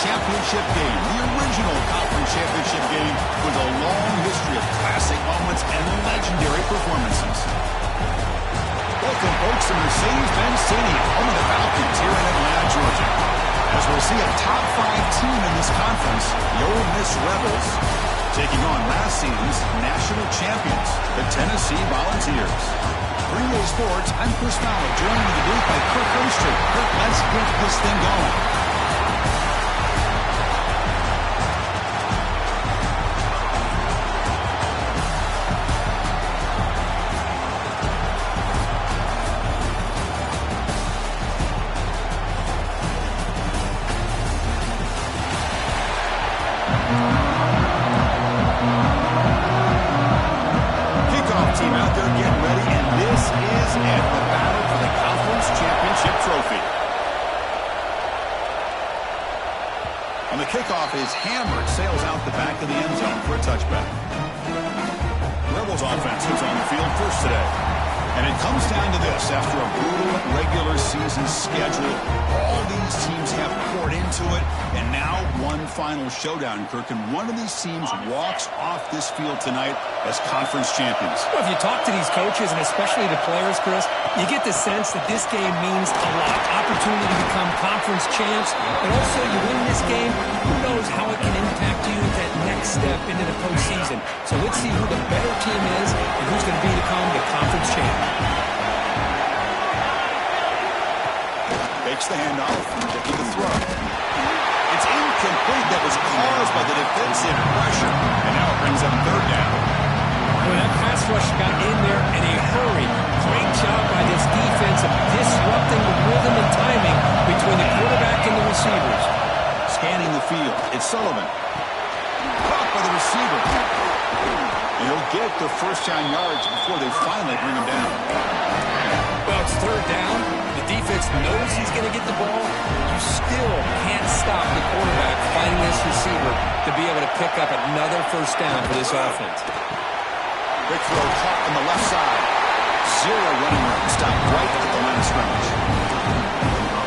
championship game, the original conference championship game with a long history of classic moments and legendary performances. Welcome, folks, to Mercedes-Benz Stadium, home of the Falcons here in Atlanta, Georgia. As we'll see a top-5 team in this conference, the Ole Miss Rebels, taking on last season's national champions, the Tennessee Volunteers. For EA Sports, I'm Chris Fowler, joined in the booth by Kirk Herbstreit. Kirk, let's get this thing going. Is hammered, sails out the back of the end zone for a touchback. Rebels offense is on the field first today. And it comes down to this. After a brutal regular season schedule, all these teams have poured into it, and now one final showdown, Kirk, and one of these teams walks off this field tonight as conference champions. Well, if you talk to these coaches, and especially the players, Chris, you get the sense that this game means a lot. Opportunity to become conference champs, but also you win this game, who knows how it can impact you at that next step into the postseason. So let's see who the better team is and who's going to become the conference champ. Fakes the handoff, taking the throw. It's incomplete. That was caused by the defensive pressure, and now it brings up third down. Well, that pass rush got in there in a hurry. Great job by this defense of disrupting the rhythm and timing between the quarterback and the receivers. Scanning the field, it's Sullivan. Caught by the receiver. And he'll get the first down yards before they finally bring him down. Well, it's third down. The defense knows he's going to get the ball. You still can't stop the quarterback finding this receiver to be able to pick up another first down for this offense. Big throw caught on the left side. Zero running room. Stopped right at the line of scrimmage.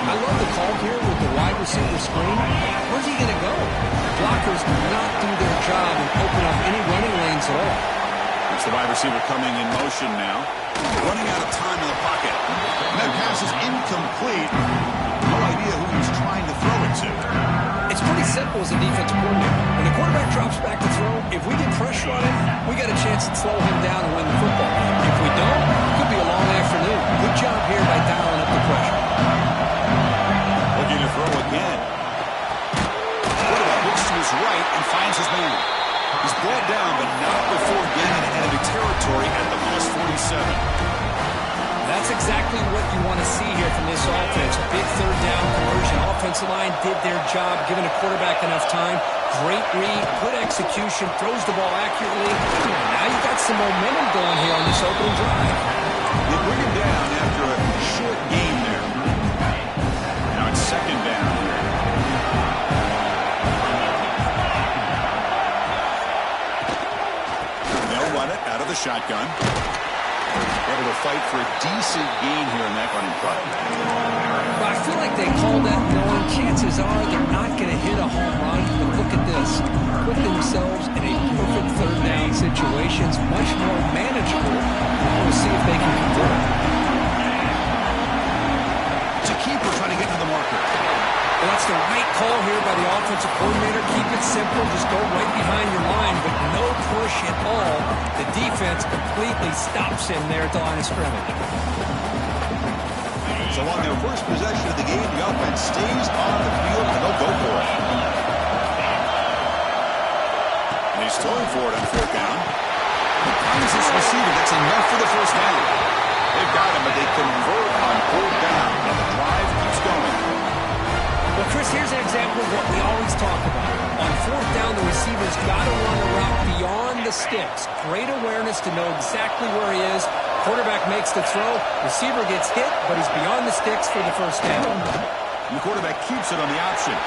I love the call here with the wide receiver screen. Where's he going to go? Blockers do not do their job and open up any running lanes at all. It's the wide receiver coming in motion now. Running out of time in the pocket. And that pass is incomplete. No idea who he's trying to throw it to. It's pretty simple as a defensive coordinator. When the quarterback drops back to throw, if we get pressure on him, we got a chance to slow him down and win the football. If we don't, it could be a long afternoon. Good job here by dialing up the pressure. Looking to throw again. Quarterback looks to his right and finds his man. He's brought down, but not before getting into enemy territory at the plus 47. That's exactly what you want to see here from this offense. Big third down conversion. Offensive line did their job, giving a quarterback enough time. Great read, good execution, throws the ball accurately. Now you got some momentum going here on this opening drive. They bring him down after a short game there. Now it's second down. They'll run it out of the shotgun. Able to fight for a decent gain here in that running play. I feel like they call that knowing chances are they're not going to hit a home run, but look at this. Put themselves in a perfect third down situation. It's much more manageable. We'll see if they can convert. It's a keeper trying to get to the marker. Well, that's the right call here by the offensive coordinator. Keep it simple. Just go right behind your line, but no push at all. The defense completely stops him there at the line of scrimmage. So on their first possession of the game, the offense stays on the field, and they'll go for it. And he's throwing for it on fourth down. He finds this receiver. That's enough for the first down. They've got him, but they convert on fourth down, and the drive keeps going. Well, Chris, here's an example of what we always talk about. On fourth down, the receiver's got to run a route beyond the sticks. Great awareness to know exactly where he is. Quarterback makes the throw. Receiver gets hit, but he's beyond the sticks for the first down. The quarterback keeps it on the option.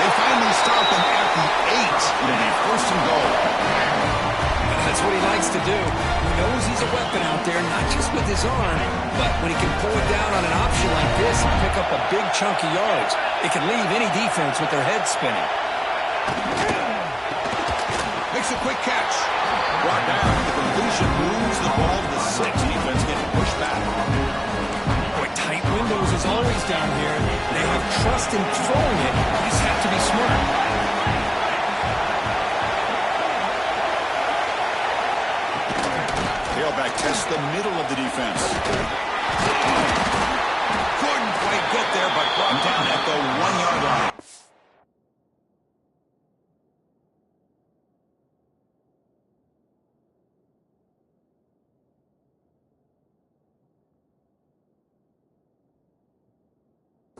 They finally stop him at the 8. It'll be first and goal. And That's what he likes to do. He knows he's a weapon out there, not just with his arm, but when he can pull it down on an option like this and pick up a big chunk of yards, it can leave any defense with their head spinning. Makes a quick catch. Brought down. The completion moves the ball to the 6. Defense getting pushed back. Boy, tight windows is always down here. They have trust in throwing it. You just have to be smart. Tailback tests the middle of the defense. Couldn't quite get there, but brought down at the 1-yard line.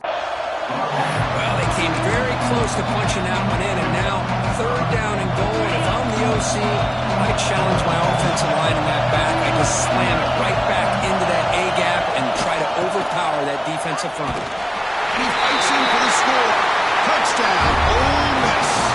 Well, they came very close to punching that one in, and now 3rd down and goal. And if I'm the OC, I challenge my offensive line in that back. I just slam it right back into that A-gap and try to overpower that defensive front. He fights in for the score. Touchdown, Ole Miss.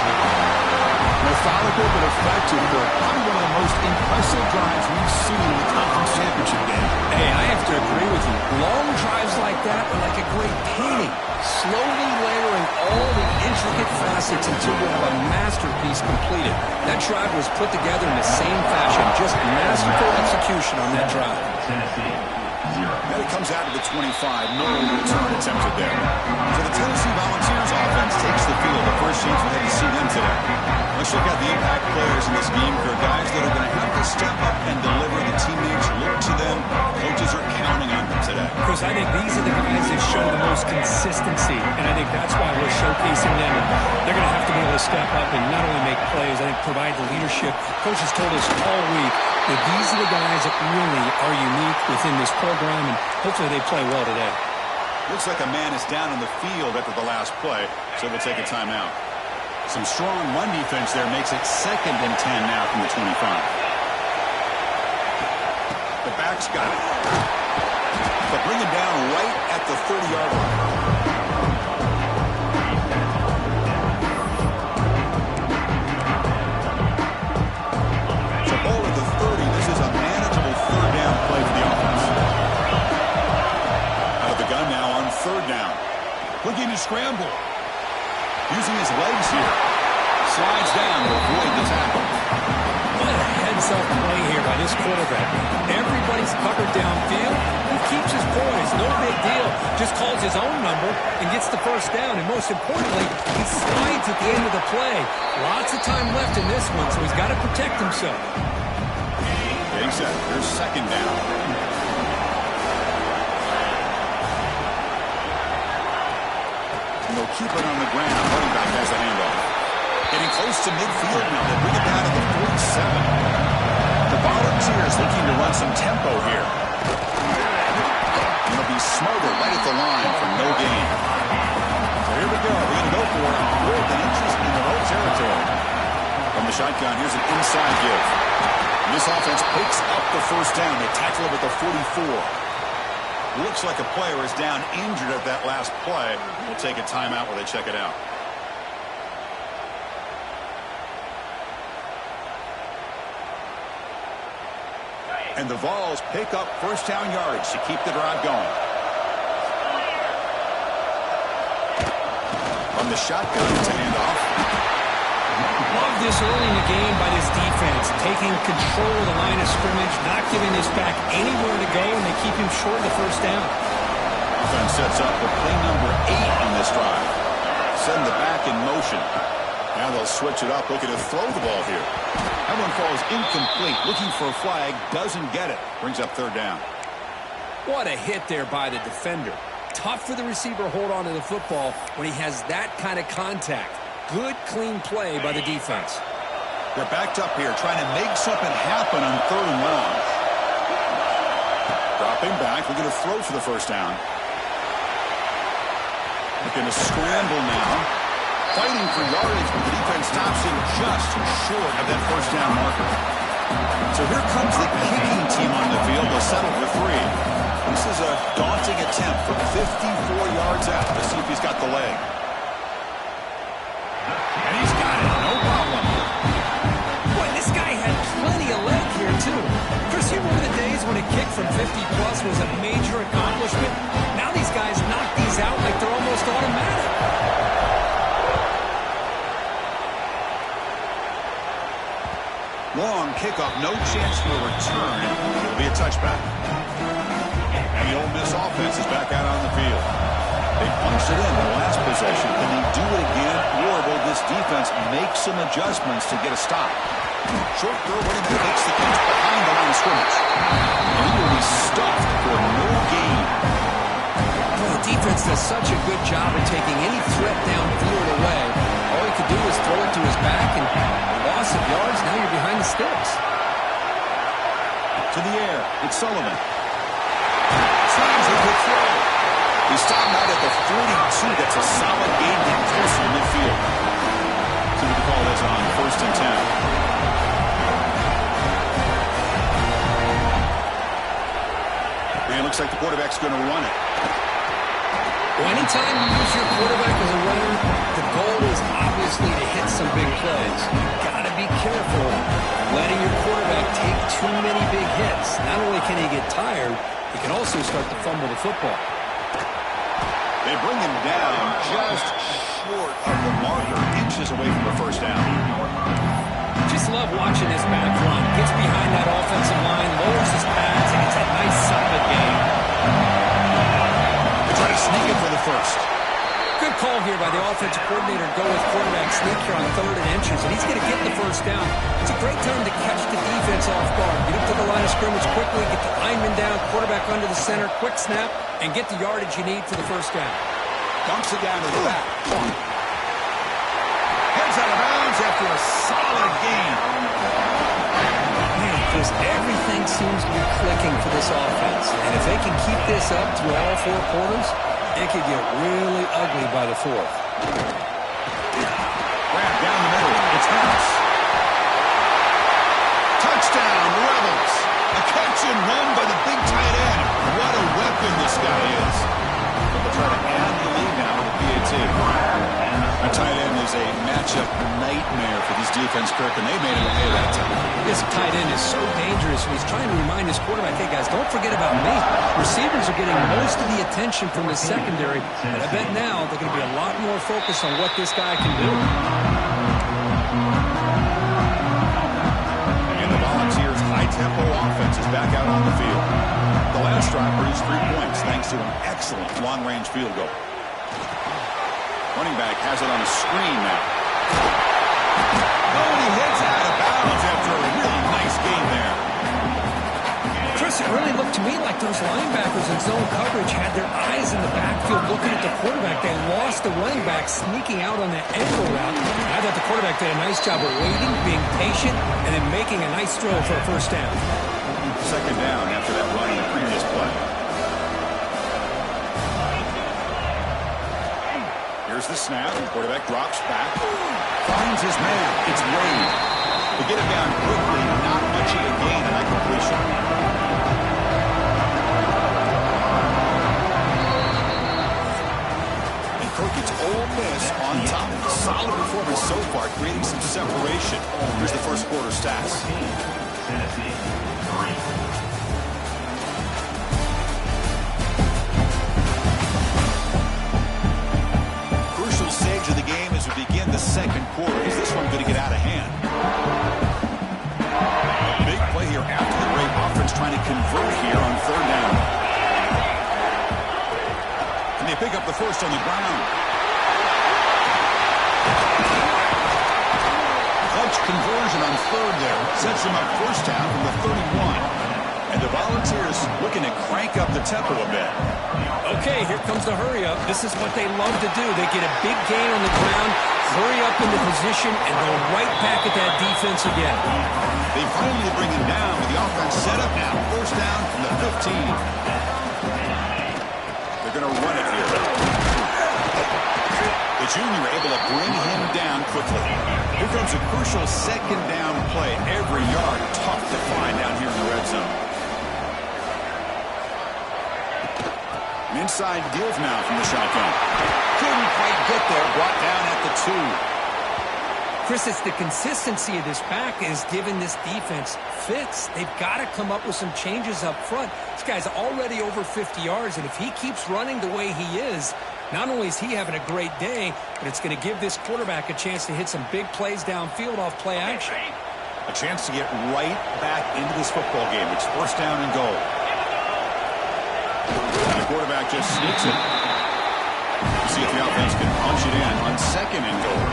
Methodical but effective for probably one of the most impressive drives we've seen in the conference championship game. Hey, I have to agree with you. Long drives like that are like a great painting, slowly layering all the intricate facets until you have a masterpiece completed. That drive was put together in the same fashion, just masterful execution on that drive. And it comes out to the 25. No return attempted there. So the Tennessee Volunteers offense takes the field. The first chance we had to see them today. Let's look at the impact players in this game. They're guys that are going to have to step up and deliver. The teammates look to them. Coaches are counting on them today. Chris, I think these are the guys that show the most consistency, and I think that's why we're showcasing them. They're going to have to be able to step up and not only make plays, I think provide the leadership. Coaches told us all week that these are the guys that really are unique within this program, and hopefully they play well today. Looks like a man is down on the field after the last play, so we'll take a timeout. Some strong run defense there makes it 2nd and 10 now from the 25. The back's got it. But bring him down right at the 30-yard line. So ball at the 30. This is a manageable 3rd down play for the offense. Out of the gun now on 3rd down. Looking to scramble. Using his legs here. Slides down to avoid the tackle. What a heads-up play here by this quarterback. Everybody's covered downfield. He keeps his poise. No big deal. Just calls his own number and gets the 1st down. And most importantly, he slides at the end of the play. Lots of time left in this one, so he's got to protect himself. Getting set. Here's 2nd down. They'll keep it on the ground. Running back has the handoff. Getting close to midfield now. They bring it down to the 47. The Volunteers looking to run some tempo here. And they'll be smarter right at the line for no gain. So here we go. They're going to go for it with an interest in their own territory. From the shotgun, here's an inside give. And this offense picks up the 1st down. They tackle him at the 44. Looks like a player is down injured at that last play. We'll take a timeout while they check it out. And the Vols pick up 1st down yardage to keep the drive going. From the shotgun, it's a handoff. Love this early in the game by this defense, taking control of the line of scrimmage, not giving this back anywhere to go, and they keep him short of the 1st down. Offense sets up for play number 8 on this drive. Send the back in motion. Now they'll switch it up, looking to throw the ball here. That one falls incomplete. Looking for a flag, doesn't get it. Brings up 3rd down. What a hit there by the defender. Tough for the receiver to hold on to the football when he has that kind of contact. Good, clean play by the defense. They're backed up here, trying to make something happen on 3rd and long. Dropping back, we're going to throw for the 1st down. Looking to scramble now. Fighting for yardage, but the defense stops him just short of that 1st down marker. So here comes the kicking team on the field. They'll settle for 3. This is a daunting attempt from 54 yards out. Let's see if he's got the leg. And he's got it, no problem. Boy, this guy had plenty of from 50-plus was a major accomplishment. Now these guys knock these out like they're almost automatic. Long kickoff, no chance for a return. It'll be a touchback. And the Ole Miss offense is back out on the field. They punched it in the last possession. Can they do it again, or will this defense make some adjustments to get a stop? Short throw, running back makes the catch behind the line of scrimmage. And he will be stuffed for no gain. Well, the defense does such a good job of taking any threat downfield away. All he could do is throw it to his back, and loss of yards, now you're behind the sticks. To the air, it's Sullivan. Seems a good throw. He's stopped out at the 42. That's a solid gain getting closer to midfield. See what the call is on 1st and 10. And it looks like the quarterback's going to run it. Well, anytime you use your quarterback as a runner, the goal is obviously to hit some big plays. You've got to be careful letting your quarterback take too many big hits. Not only can he get tired, he can also start to fumble the football. They bring him down just short of the marker, inches away from the first down. Just love watching this back run. Gets behind that offensive line, lowers his pads, and it's a nice solid game. They try to sneak it for the first. Good call here by the offensive coordinator to go with quarterback sneak here on 3rd and inches, and he's going to get the first down. It's a great time to catch the defense off guard. Get up to the line of scrimmage quickly, get the lineman down, quarterback under the center, quick snap, and get the yardage you need for the first down. Dumps it down to the back. Heads out of bounds after a solid gain. Man, just everything seems to be clicking for this offense. And if they can keep this up through all 4 quarters, it could get really ugly by the 4th. Grab down the middle. It's Harris. Touchdown, Rebels. A catch and run by the big tight end. What a weapon this guy is. But they'll try to add the lead now with a PAT. A tight end is a matchup nightmare for this defense, Kirk, and they made him pay that time. This tight end is so dangerous, and he's trying to remind his quarterback, hey, guys, don't forget about me. Receivers are getting most of the attention from the secondary, but I bet now they're going to be a lot more focused on what this guy can do. And the Volunteers' high-tempo offense is back out on the field. The last drive produced 3 points thanks to an excellent long-range field goal. Running back has it on a screen now. Oh, and he heads out of bounds after a really nice game there. Chris, it really looked to me like those linebackers in zone coverage had their eyes in the backfield looking at the quarterback. They lost the running back sneaking out on that angle route. I thought the quarterback did a nice job of waiting, being patient, and then making a nice throw for a first down. 2nd down after that run in the previous play. Here's the snap. Quarterback drops back. Finds his man. It's Wade. They get him down quickly. Not much of a gain on that completion. And Kirk, it's Ole Miss on top. Solid performance so far, creating some separation. Here's the first quarter stats. Tennessee, 3. Stage of the game as we begin the 2nd quarter. Is this one going to get out of hand? A big play here after the break. Offense trying to convert here on 3rd down. And they pick up the first on the ground. Clutch conversion on 3rd there. Sets them up first down from the 31. And the Volunteers looking to crank up the tempo a bit. Okay, here comes the hurry up. This is what they love to do. They get a big gain on the ground, hurry up into position, and go right back at that defense again. They finally bring him down with the offense set up now. First down from the 15. They're going to run it here. The junior able to bring him down quickly. Here comes a crucial 2nd down play. Every yard tough to find down here in the red zone. Inside give now from the shotgun. Couldn't quite get there. Brought down at the 2. Chris, it's the consistency of this back is giving this defense fits. They've got to come up with some changes up front. This guy's already over 50 yards, and if he keeps running the way he is, not only is he having a great day, but it's going to give this quarterback a chance to hit some big plays downfield off play action. A chance to get right back into this football game. It's first down and goal. And the quarterback just sneaks it. See if the offense can punch it in on second and goal.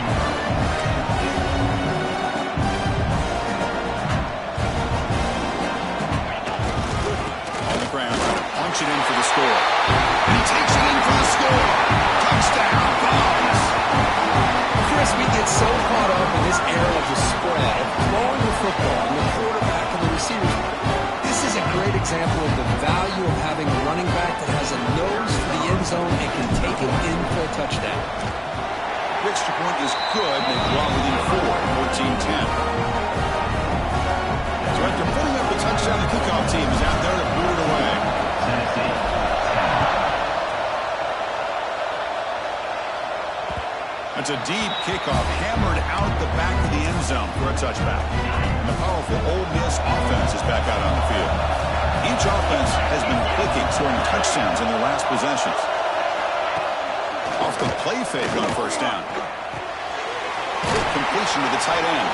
Punch it in for the score. And he takes it in for the score. Touchdown, Browns. Chris, we get so caught up in this era of the spread, throwing the football, and the quarterback and the receivers. This is a great example of the value of having a running back that has a nose for the end zone and can take it in for a touchdown. Extra point is good. They draw within 4, 14-10. So after putting up the touchdown, the kickoff team is out there to boot it away. That's a deep kickoff, hammered out the back of the end zone for a touchback. And the powerful Ole Miss offense is back out on the field. Each offense has been clicking, scoring touchdowns in their last possessions. Off the play fake on first down. Quick completion to the tight end.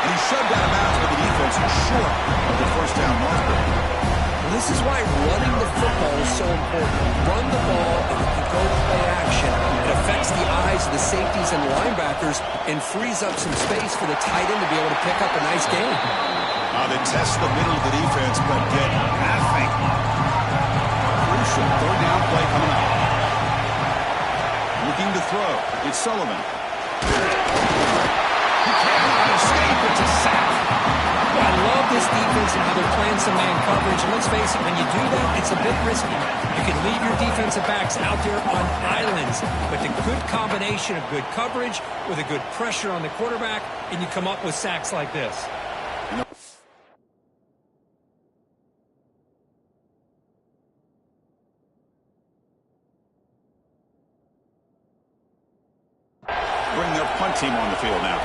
And he's shoved out of bounds by the defense short of the first down marker. This is why running the football is so important. Run the ball, and if you go play action, it affects the eyes of the safeties and linebackers and frees up some space for the tight end to be able to pick up a nice gain. They test the middle of the defense, but get nothing. Crucial third down play coming up. Looking to throw. It's Sullivan. He cannot escape. It's a sack. I love this defense and how they're playing some man coverage. And let's face it, when you do that, it's a bit risky. You can leave your defensive backs out there on islands, but the good combination of good coverage with a good pressure on the quarterback, and you come up with sacks like this. Bring their punt team on the field now.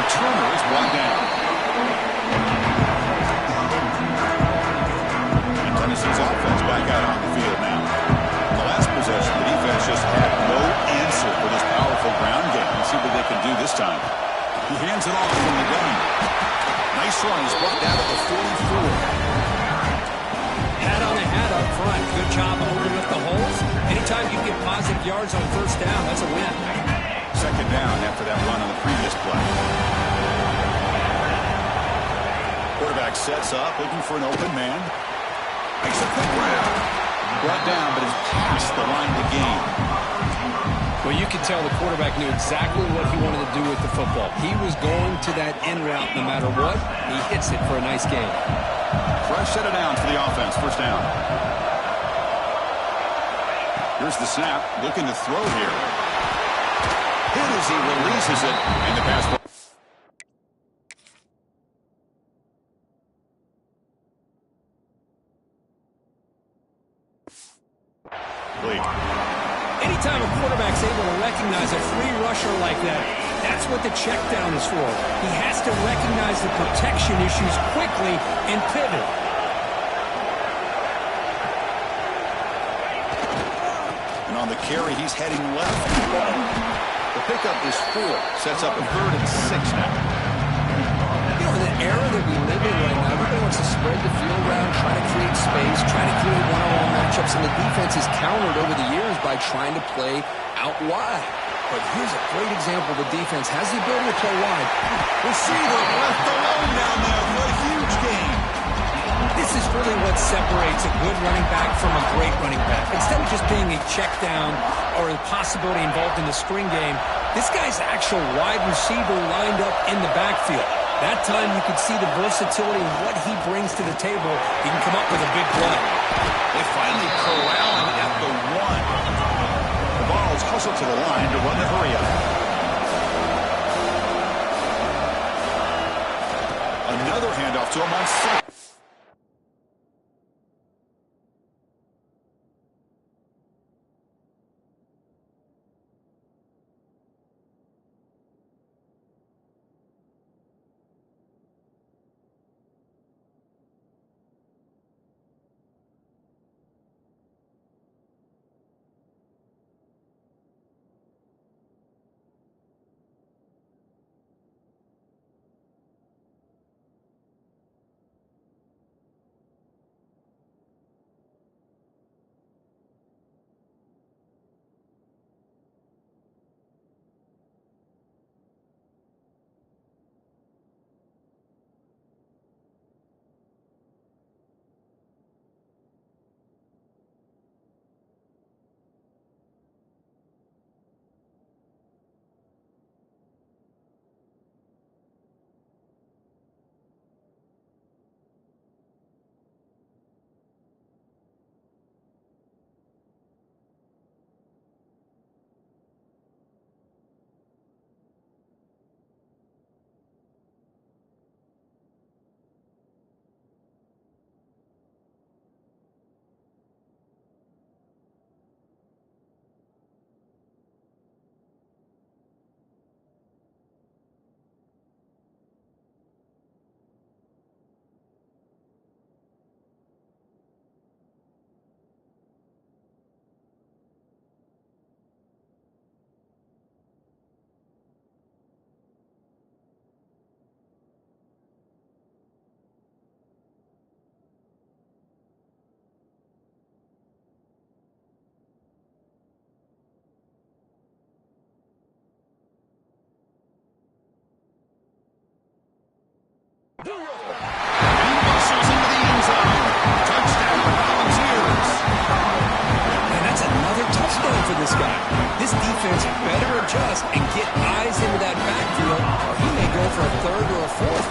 Turner is one down. And Tennessee's offense back out on the field now. In the last possession, the defense just had no answer for this powerful ground game. Let's see what they can do this time. He hands it off from the gun. Nice run. He's brought down at the 44. Hat on a hat up front. Good job opening up the holes. Anytime you get positive yards on first down, that's a win. Second down after that run on the previous play. Quarterback sets up, looking for an open man. Makes a quick route. Brought down, but is past the line to gain. Well, you could tell the quarterback knew exactly what he wanted to do with the football. He was going to that in route no matter what. He hits it for a nice gain. Fresh set of downs for the offense. First down. Here's the snap. Looking to throw here. Hit as he releases it. And the pass. Anytime a quarterback's able to recognize a free rusher like that, that's what the check down is for. He has to recognize the protection issues quickly and pivot. And on the carry, he's heading left. The pickup is 4. Sets up a 3rd and 6 now. You know, in the era that we live in right now, everybody wants to spread the field around, try to create space, try to create one-on-one matchups, and the defense is countered over the years by trying to play out wide. But here's a great example. The defense has the ability to play wide. Receiver left alone down there for a huge gain. This is really what separates a good running back from a great running back. Instead of just being a check down or a possibility involved in the screen game, this guy's actual wide receiver lined up in the backfield. That time you could see the versatility of what he brings to the table. He can come up with a big play. They finally corral him at the 1. The ball's hustled to the line to run the hurry up. Another handoff to him on second.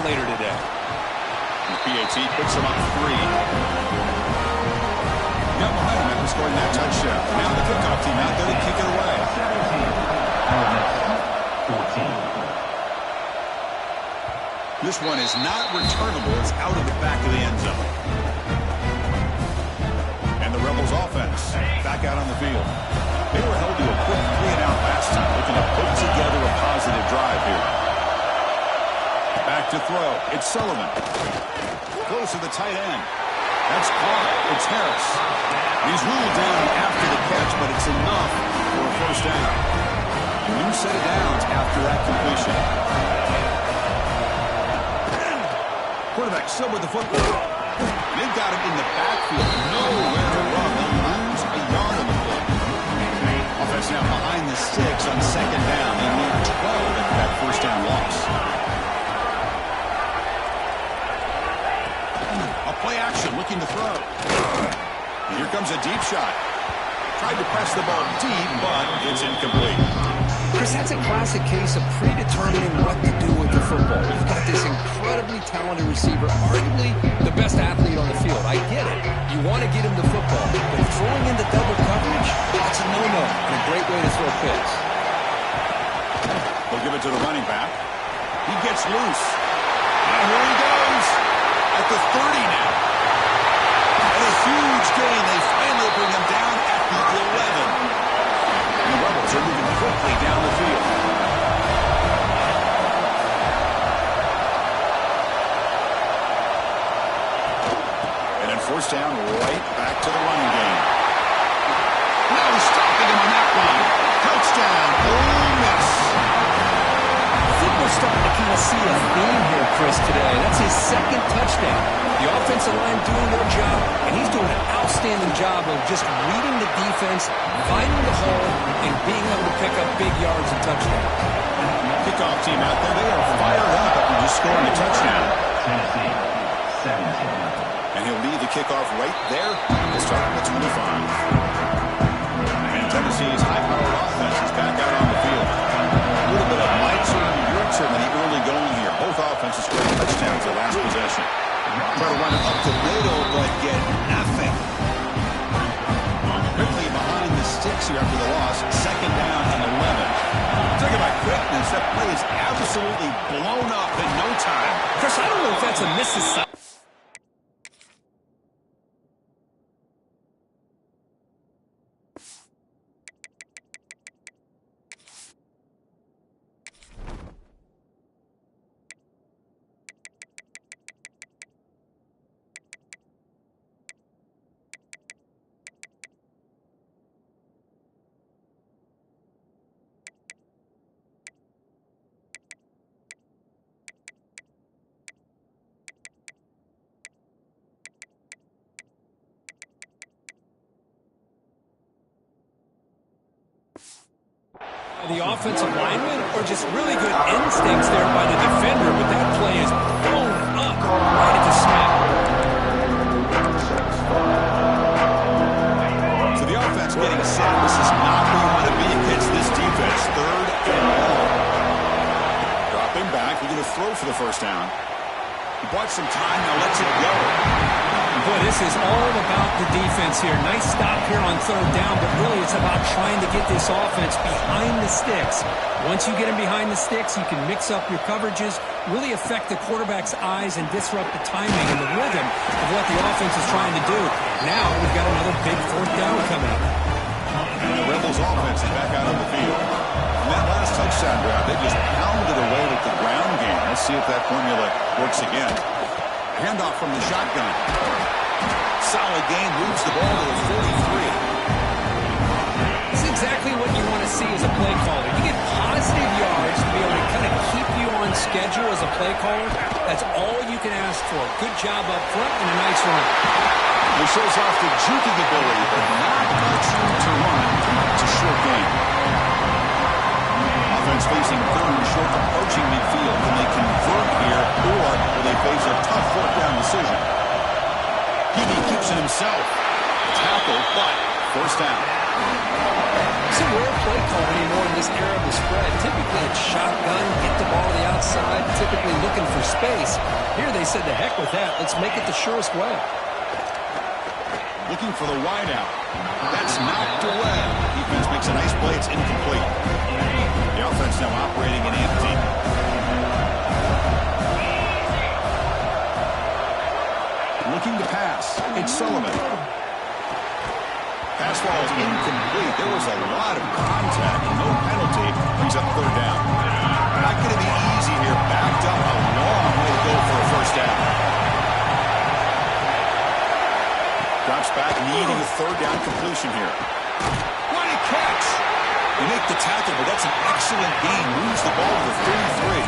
later today. The PAT puts them up 3. Got momentum after scoring that touchdown. Now the kickoff team out there to kick it away. 14. This one is not returnable. It's out of the back of the end zone. And the Rebels offense back out on the field. They were held to a quick 3-and-out last time, looking to put together a positive drive here. Back to throw. It's Sullivan. Close to the tight end. That's caught. It's Harris. He's ruled down after the catch, but it's enough for a first down. A new set of downs after that completion. Quarterback still with the football. And they've got him in the backfield. Nowhere to run. They'll lose a yard on the play. Offense now behind the sticks on second down. They need 12 after that first down loss. A play action looking to throw. And here comes a deep shot. Tried to press the ball deep, but it's incomplete. Chris, that's a classic case of predetermining what to do with the football. You've got this incredibly talented receiver, arguably the best athlete on the field. I get it. You want to get him the football. But throwing into double coverage, that's a no-no and a great way to throw picks. They'll give it to the running back. He gets loose. And here he goes. At the 30 now. And a huge gain. They finally bring him down at the 11. And the Rebels are moving quickly down the field. And then first down, right back to the running game. Now he's stopping him on that one. Touchdown, Ole Miss. I think we're starting to kind of see a theme here, Chris, today. That's his second touchdown. The offensive line doing their job, and he's doing an outstanding job of just reading the defense, finding the hole, and being able to pick up big yards and touchdowns. Kickoff team out there, they are fired up after just scoring a touchdown. Tennessee, 17. And he'll lead the kickoff right there. We'll start at the 25. And Tennessee's high-powered offense is back out on the field. A little bit of Meitzer and Yurtseven in the early going here. Both offenses scored touchdowns their last possession. Try to run it up the middle, but get nothing. Quickly behind the sticks here after the loss. Second down and 11. Talking about quickness, that play is absolutely blown up in no time. Chris, I don't know if that's a Mississippi. The offensive lineman, or just really good instincts there by the defender, but that play is blown up right at the snap. So the offense getting set. This is not where you want to be against this defense. Third and long. Dropping back. We're going to throw for the first down. He bought some time. Now lets it go. Boy, this is all about the defense here. Nice stop here on third down, but really it's about trying to get this offense behind the sticks. Once you get them behind the sticks, you can mix up your coverages, really affect the quarterback's eyes and disrupt the timing and the rhythm of what the offense is trying to do. Now we've got another big fourth down coming up. And the Rebels offense is back out on the field. And that last touchdown drive, they just pounded away with the ground game. Let's see if that formula works again. Handoff from the shotgun. Solid game, moves the ball to the 43. This is exactly what you want to see as a play caller. You get positive yards to be able to kind of keep you on schedule as a play caller. That's all you can ask for. Good job up front and a nice run. He shows off the juking ability, but not much room to run. It's a short game. Offense facing third and short, approaching midfield. Can they convert here, or will they face a tough fourth down decision? Heaney keeps it himself. Tackle, but first down. It's a rare play call anymore in this era of the spread. Typically it's shotgun, get the ball to the outside, typically looking for space. Here they said, "The heck with that. Let's make it the surest way." Looking for the wide out. That's knocked away. Defense makes a nice play. It's incomplete. The offense now operating in empty. Looking to pass. It's Sullivan. Pass ball is incomplete. There was a lot of contact. No penalty. Brings up third down. Not going to be easy here. Backed up a long way to go for a first down. Drops back, needing a third down completion here. What a catch! They make the tackle, but that's an excellent game. Moves the ball to the 33.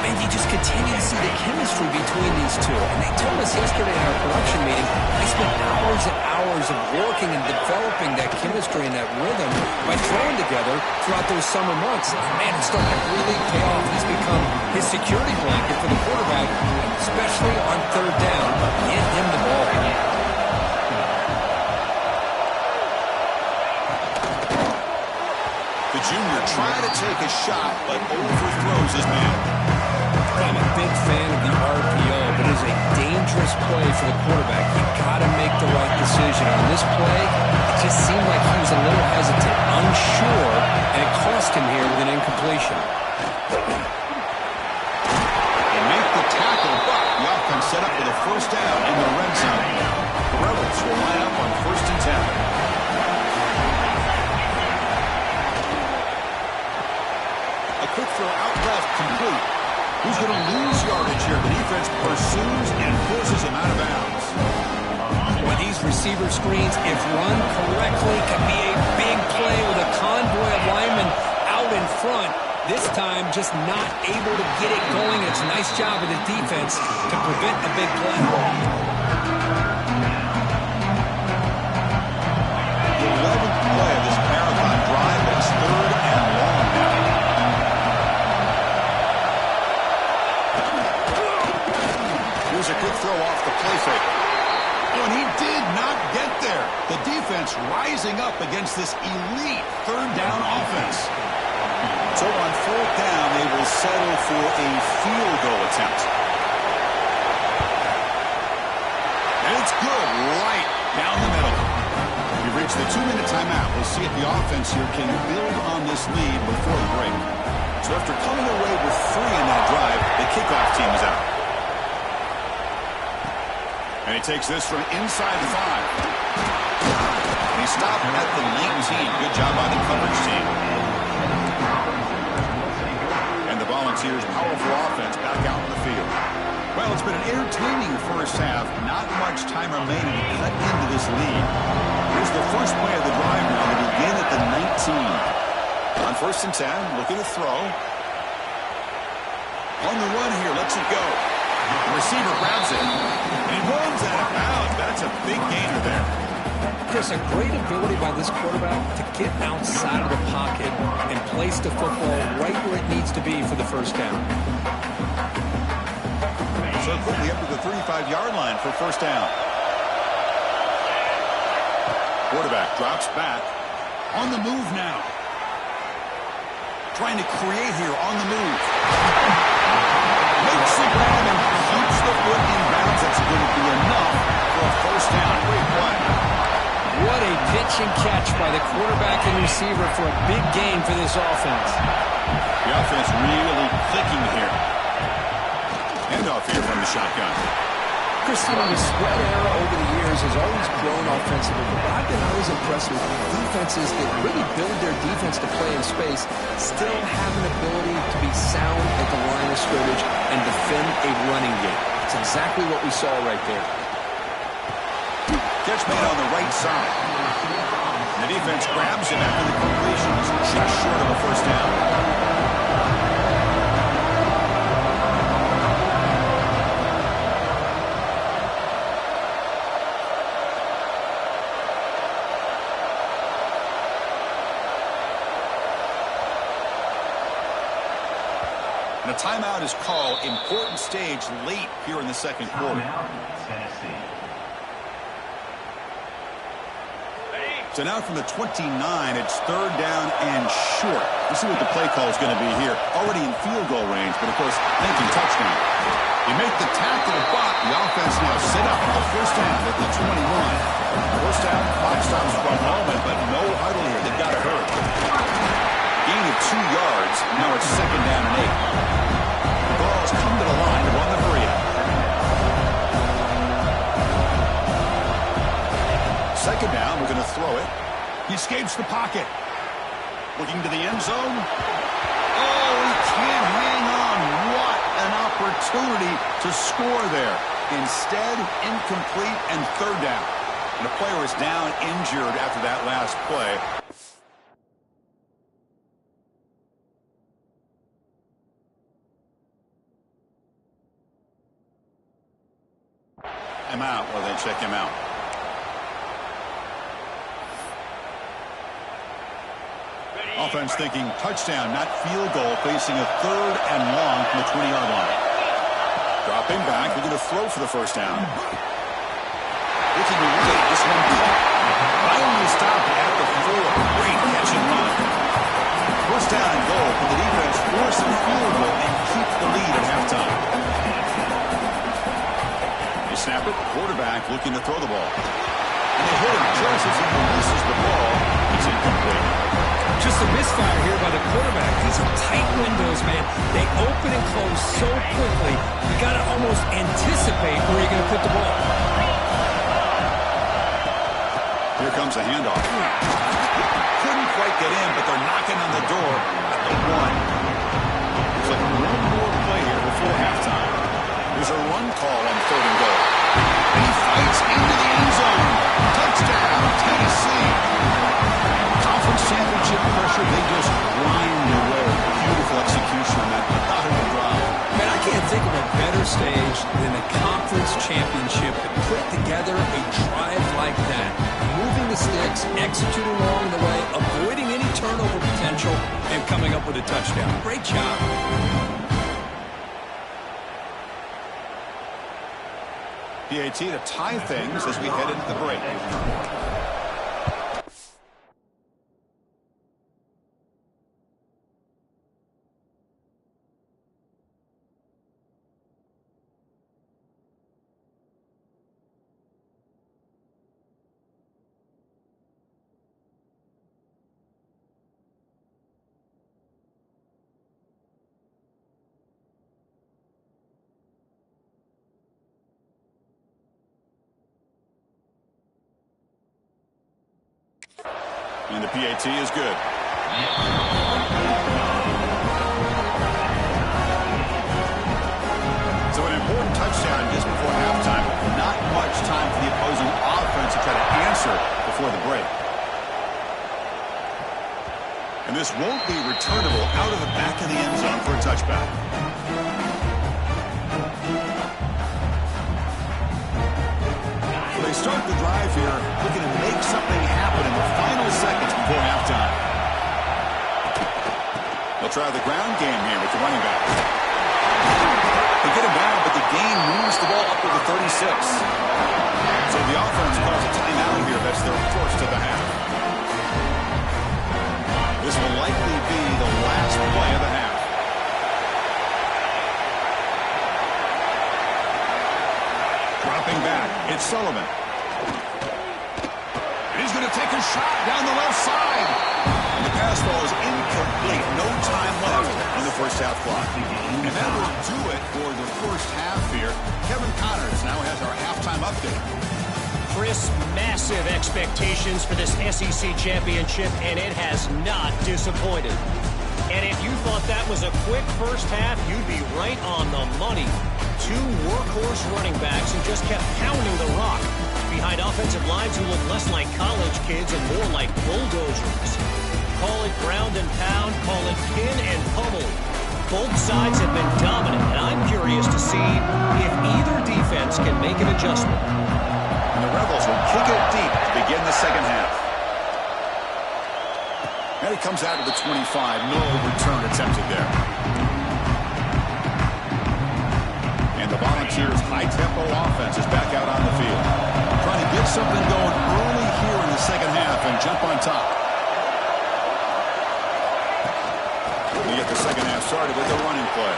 And you just continue to see the chemistry between these two. And they told us yesterday in our production meeting, they spent hours and hours of working and developing that chemistry and that rhythm by throwing together throughout those summer months. And man, it's starting to really pay off. He's become his security blanket for the quarterback, especially on third down. Get him the ball. The junior trying to take a shot, but overthrows his man. I'm a big fan of the RPO, but it is a dangerous play for the quarterback. You've got to make the right decision. On this play, it just seemed like he was a little hesitant, unsure, and it cost him here with an incompletion. They make the tackle, but the offense set up with a first down in the red zone. The Rebels will line up on 1st and 10. A quick throw out left, complete. Who's going to lose yardage here? The defense pursues and forces him out of bounds. With these receiver screens, if run correctly, can be a big play with a convoy of linemen out in front. This time, just not able to get it going. It's a nice job of the defense to prevent a big play. The 11th play of this marathon drive is 3rd and long now. Here's a quick throw off the play fake. Oh, and he did not get there. The defense rising up against this elite third down offense. So on 4th down, they will settle for a field goal attempt. And it's good right down the middle. We've reached the 2-minute timeout. We'll see if the offense here can build on this lead before the break. So after coming away with 3 in that drive, the kickoff team is out. And he takes this from inside the 5. And he stopped at the 19. Good job by the coverage team. And the Volunteers' powerful offense back out in the field. Well, it's been an entertaining first half. Not much time remaining to cut into this lead. Here's the first play of the drive now to begin at the 19. On 1st and 10, looking to throw. On the run here, lets it go. The receiver grabs it, and he runs out of bounds. That's a big gainer there. Chris, a great ability by this quarterback to get outside of the pocket and place the football right where it needs to be for the first down. So quickly up to the 35-yard line for first down. Quarterback drops back. On the move now. Trying to create here on the move. Makes the grab and keeps the foot in bounds. That's going to be enough for a first down. Great play. What a pitch and catch by the quarterback and receiver for a big gain for this offense. The offense really clicking here. Handoff here from the shotgun. Christine, the spread era over the years has always grown offensively, but I've been always impressed with defenses that really build their defense to play in space, still have an ability to be sound at the line of scrimmage and defend a running game. It's exactly what we saw right there. Catch made on the right side. The defense grabs him after the completion. He's just short of a first down. And a timeout is called. Important stage late here in the second quarter. So now from the 29, it's third down and short. Let's see what the play call is going to be here. Already in field goal range, but of course, thinking touchdown. You make the tackle, but the offense now set up for the first down at the 21. First down, 5 stops for a moment, but no huddle here. They've got to hurry. Gain of 2 yards. Now it's second down and 8. The ball's come to the line to run the 3 out. Second down, we're going to throw it. He escapes the pocket. Looking to the end zone. Oh, he can't hang on. What an opportunity to score there. Instead, incomplete and third down. And the player is down injured after that last play. Him out while they check him out. Offense thinking touchdown, not field goal, facing a third and long from the 20-yard line. Dropping back, we're going to throw for the first down. Looking to win this one deep. Finally stopped at the 4. Great catch and run. First down and goal, but the defense force a field goal and keep the lead at halftime. They snap it, quarterback looking to throw the ball. And they hit him just as he releases the ball. It's incomplete. Just a misfire here by the quarterback. These are tight windows, man. They open and close so quickly. You got to almost anticipate where you're going to put the ball. Here comes a handoff. Couldn't quite get in, but they're knocking on the door at the 1. There's like one more play here before halftime. There's a run call on third and goal. And he fights into the end zone. Touchdown, Tennessee. Conference championship pressure, they just grind away. Beautiful execution on that methodical drive. Man, I can't think of a better stage than the conference championship to put together a drive like that. Moving the sticks, executing along the way, avoiding any turnover potential, and coming up with a touchdown. Great job. PAT to tie things as we head into the break. And the PAT is good. So an important touchdown just before halftime. Not much time for the opposing offense to try to answer before the break. And this won't be returnable out of the back of the end zone for a touchback. They start the drive here, looking to make something happen in the final seconds before halftime. They'll try the ground game here with the running back. They get him down, but the gain moves the ball up to the 36. So the offense calls a timeout here. That's their first of the half. This will likely be the last play of the half. Dropping back, it's Sullivan. And he's going to take a shot down the left side. And the pass ball is incomplete. No time left on the first half clock. And that will do it for the first half here. Kevin Connors now has our halftime update. Chris, massive expectations for this SEC championship, and it has not disappointed. And if you thought that was a quick first half, you'd be right on the money. 2 workhorse running backs who just kept pounding the rock behind offensive lines who look less like college kids and more like bulldozers. Call it ground and pound, call it pin and pummel. Both sides have been dominant, and I'm curious to see if either defense can make an adjustment. And the Rebels will kick it deep to begin the second half. And he comes out of the 25. No return attempted there. And the Volunteers' high-tempo offense is back out on the field. Trying to get something going early here in the second half and jump on top. We get the second half started with the running play.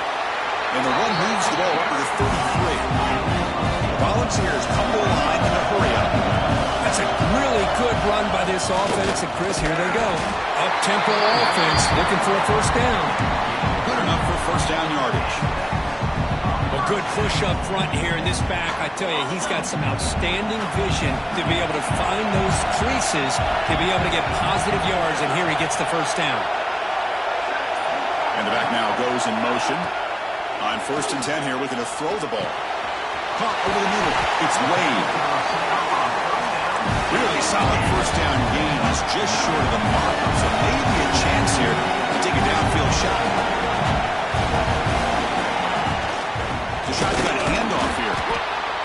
And the run moves the ball up to the 33. The Volunteers come to the line in a hurry up. That's a really good run by this offense. And, Chris, here they go. Up-tempo offense looking for a first down. Good enough for first down yardage. A good push up front here in this back. I tell you, he's got some outstanding vision to be able to find those creases, to be able to get positive yards, and here he gets the first down. And the back now goes in motion. On 1st and 10 here, looking to throw the ball. Caught over the middle. It's Wade. Really solid first down gain. He's just short of the mark. So maybe a chance here to take a downfield shot. The shotgun handoff here.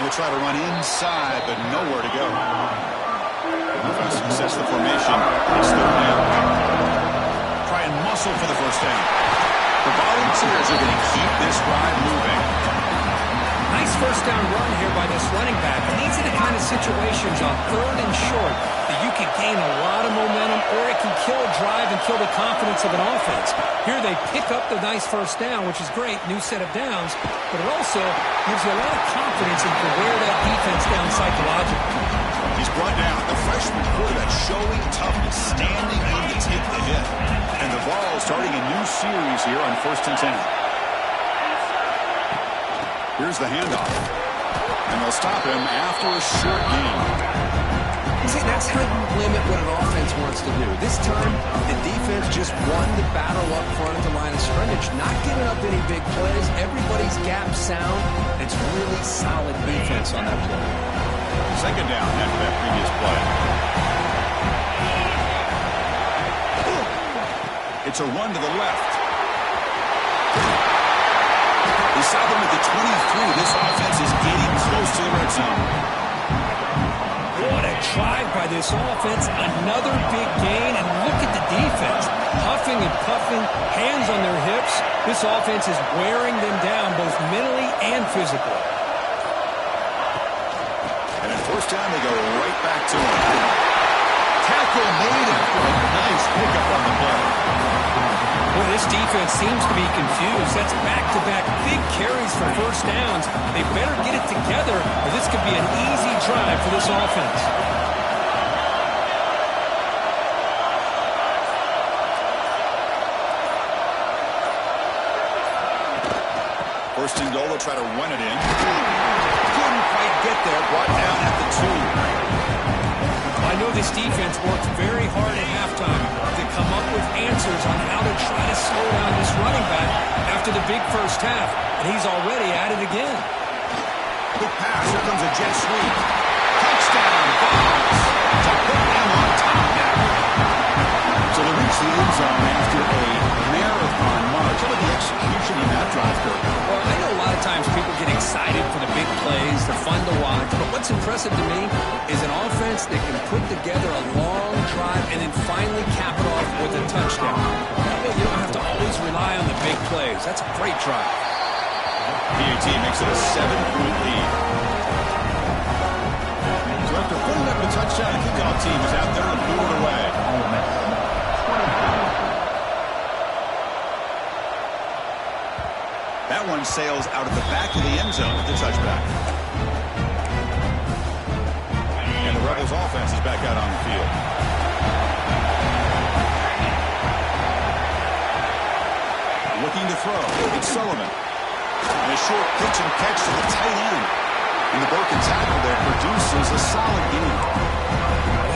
He'll try to run inside, but nowhere to go. Defense sets the formation. It's 3rd down. Try and muscle for the first down. The Volunteers are going to keep this drive moving. Nice first down run here by this running back. And these are the kind of situations on 3rd and short that you can gain a lot of momentum, or it can kill a drive and kill the confidence of an offense. Here they pick up the nice first down, which is great, new set of downs, but it also gives you a lot of confidence in wear that defense down psychologically. He's brought down. The freshman quarterback showing toughness, standing in to take the hit. And the ball starting a new series here on 1st and 10. Here's the handoff. And they'll stop him after a short gain. See, that's how you limit what an offense wants to do. This time, the defense just won the battle up front at the line of scrimmage, not giving up any big plays. Everybody's gap sound. It's really solid defense on that play. Second down after that previous play. It's a run to the left. They stop him at the 23. This offense is getting close to the red zone. What a drive by this offense. Another big gain, and look at the defense. Huffing and puffing, hands on their hips. This offense is wearing them down both mentally and physically. And at first down, they go right back to him. Tackle made after a nice pickup on the play. Boy, this defense seems to be confused. That's back-to-back big carries for first downs. They better get it together, or this could be an easy drive for this offense. First and goal, they'll try to run it in. Couldn't quite get there. Brought down at the 2. I know this defense worked very hard at halftime to come up with answers on how to try to slow down this running back after the big first half, and he's already at it again. Good pass. Here comes a jet sweep. Touchdown, Vols. To put them on top now. So they reach the end zone after a marathon march. How about the execution in that drive, Kirk? Well, I know a lot of times people get excited for the big plays. They're fun to watch. But what's impressive to me is an offense that can put together a long drive and then finally cap it off with a touchdown. That way you don't have to always rely on the big plays. That's a great drive. PAT makes it a 7-point lead. So after putting up a touchdown, the kickoff team is out there to pull it away. That one sails out of the back of the end zone with the touchback. And the Rebels offense is back out on the field. Looking to throw. It's Sullivan. And a short pitch and catch to the tight end. And the broken tackle there produces a solid gain.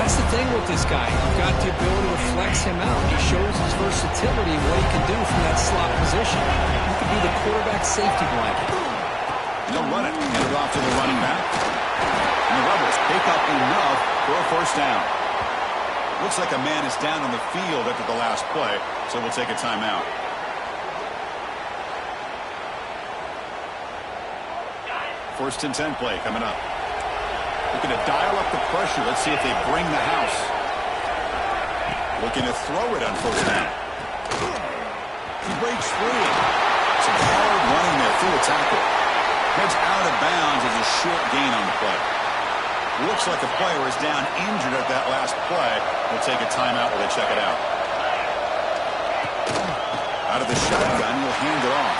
That's the thing with this guy. You've got the ability to flex him out. He shows his versatility and what he can do from that slot position. He could be the quarterback safety blanket. They'll run it. Hand it off to the running back. And the Rebels pick up enough for a first down. Looks like a man is down on the field after the last play, so we'll take a timeout. First and 10 play coming up. Looking to dial up the pressure. Let's see if they bring the house. Looking to throw it on first down. He breaks free. Some hard running there through the tackle. Heads out of bounds as a short gain on the play. Looks like the player is down injured at that last play. We'll take a timeout while they check it out. Out of the shotgun, he'll hand it off.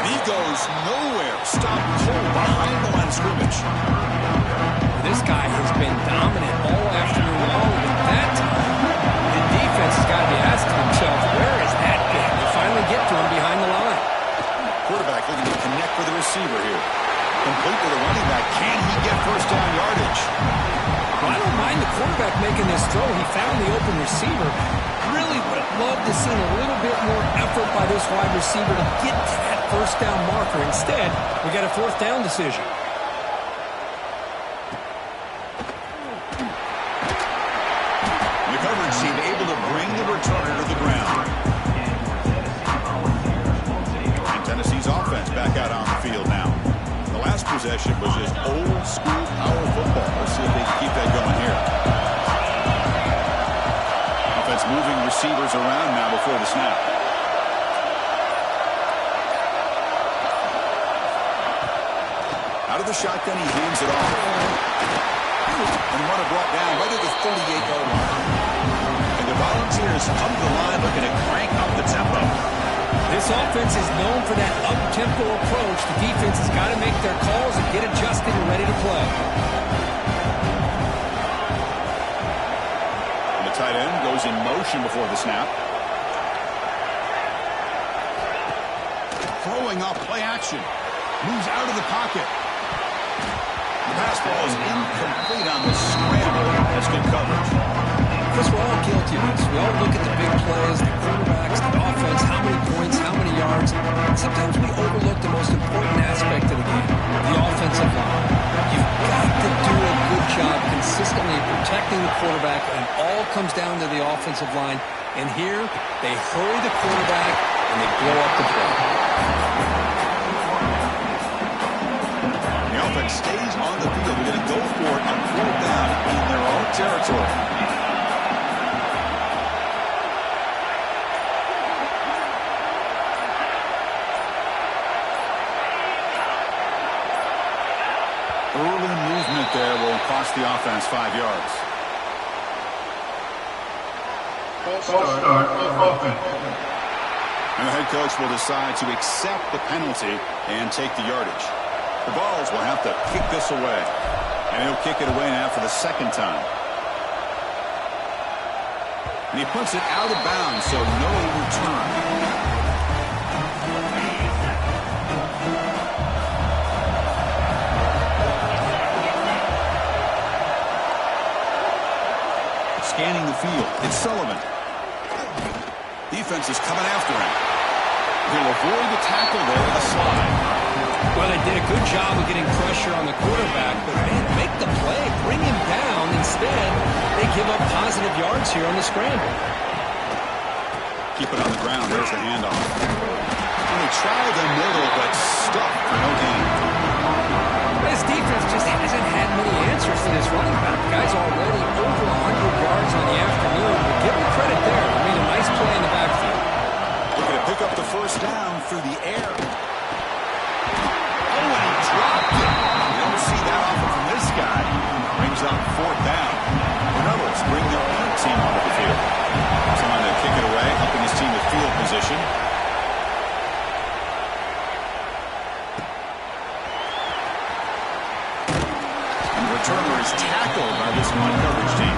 And he goes nowhere. Stopped cold behind the line of scrimmage. This guy has been dominant all afternoon long, but that time, the defense has got to be asking themselves, where is that been? They finally get to him behind the line. Quarterback looking to connect with the receiver here. Complete with a running back. Can he get first down yardage? Well, I don't mind the quarterback making this throw. He found the open receiver. Really would have loved to see a little bit more effort by this wide receiver to get to that first down marker. Instead, we got a fourth down decision. The coverage team able to bring the returner to the ground. And Tennessee's offense back out on the field now. The last possession was just old school power football. Let's see if they can keep that going here. Offense moving receivers around now before the snap. Out of the shotgun, he hands it off. And runner brought down right at the 38-yard line. And the Volunteers come to the line looking to crank up the tempo. This offense is known for that up-tempo approach. The defense has got to make their calls and get adjusted and ready to play. And the tight end goes in motion before the snap. Throwing off play action. Moves out of the pocket. The pass ball is incomplete on the scramble. That's good coverage. Chris, we're all guilty of this. We all look at the big plays, the quarterbacks, the offense, how many points, how many yards. Sometimes we overlook the most important aspect of the game, the offensive line. You've got to do a good job consistently protecting the quarterback, and it all comes down to the offensive line. And here, they hurry the quarterback, and they blow up the play. The offense stays on the field. They're going to go for it on fourth down in their own territory. Early movement there will cost the offense 5 yards. False start, offense. And the head coach will decide to accept the penalty and take the yardage. The Vols will have to kick this away. And he'll kick it away now for the second time. And he puts it out of bounds, so no return. Scanning the field, it's Sullivan. Defense is coming after him. He'll avoid the tackle there with a slide. Well, they did a good job of getting pressure on the quarterback, but man, make the play, bring him down. Instead, they give up positive yards here on the scramble. Keep it on the ground, there's the handoff. And they try the middle, but stuck for no gain. This defense just hasn't had many answers to this running back. The guy's already over 100 yards on the afternoon. But give him credit there. I mean, a nice play in the backfield. Looking to pick up the first down through the air. Oh, and he dropped it. You don't see that often from this guy. Brings up fourth down. The Rebels bring their own team onto the field. Trying to kick it away, helping his team with field position. Returner is tackled by this one coverage team.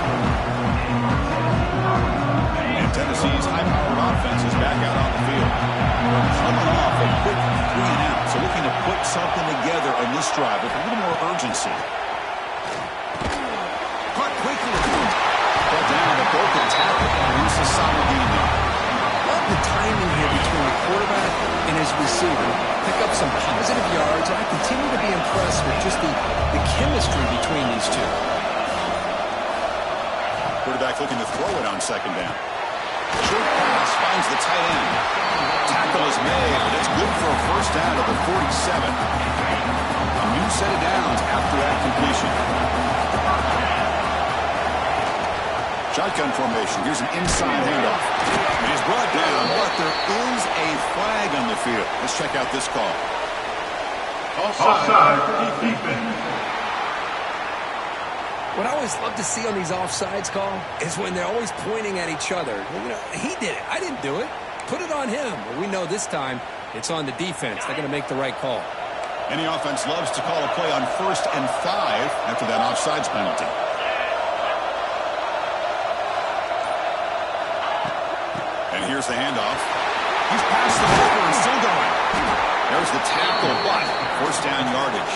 And Tennessee's high-powered offense is back out on the field. Coming off a quick 3-and-out, so looking to put something together on this drive with a little more urgency. Caught quickly. Brought down a broken tackle. Produce a solid gain there. Love the timing here between the quarterback and his receiver. Pick up some positive yards, and I continue to be impressed with just the chemistry between these two. Quarterback looking to throw it on second down. Short pass finds the tight end. Tackle is made, but it's good for a first down at the 47. A new set of downs after that completion. Shotgun formation. Here's an inside handoff. It is brought down, but there is a flag on the field. Let's check out this call. Offside, defense. What I always love to see on these offsides call is when they're always pointing at each other. You know, he did it. I didn't do it. Put it on him. Well, we know this time it's on the defense. They're going to make the right call. Any offense loves to call a play on 1st and 5 after that offsides penalty. And here's the handoff. He's past the keeper and still going. There's the tackle, but 1st down yardage.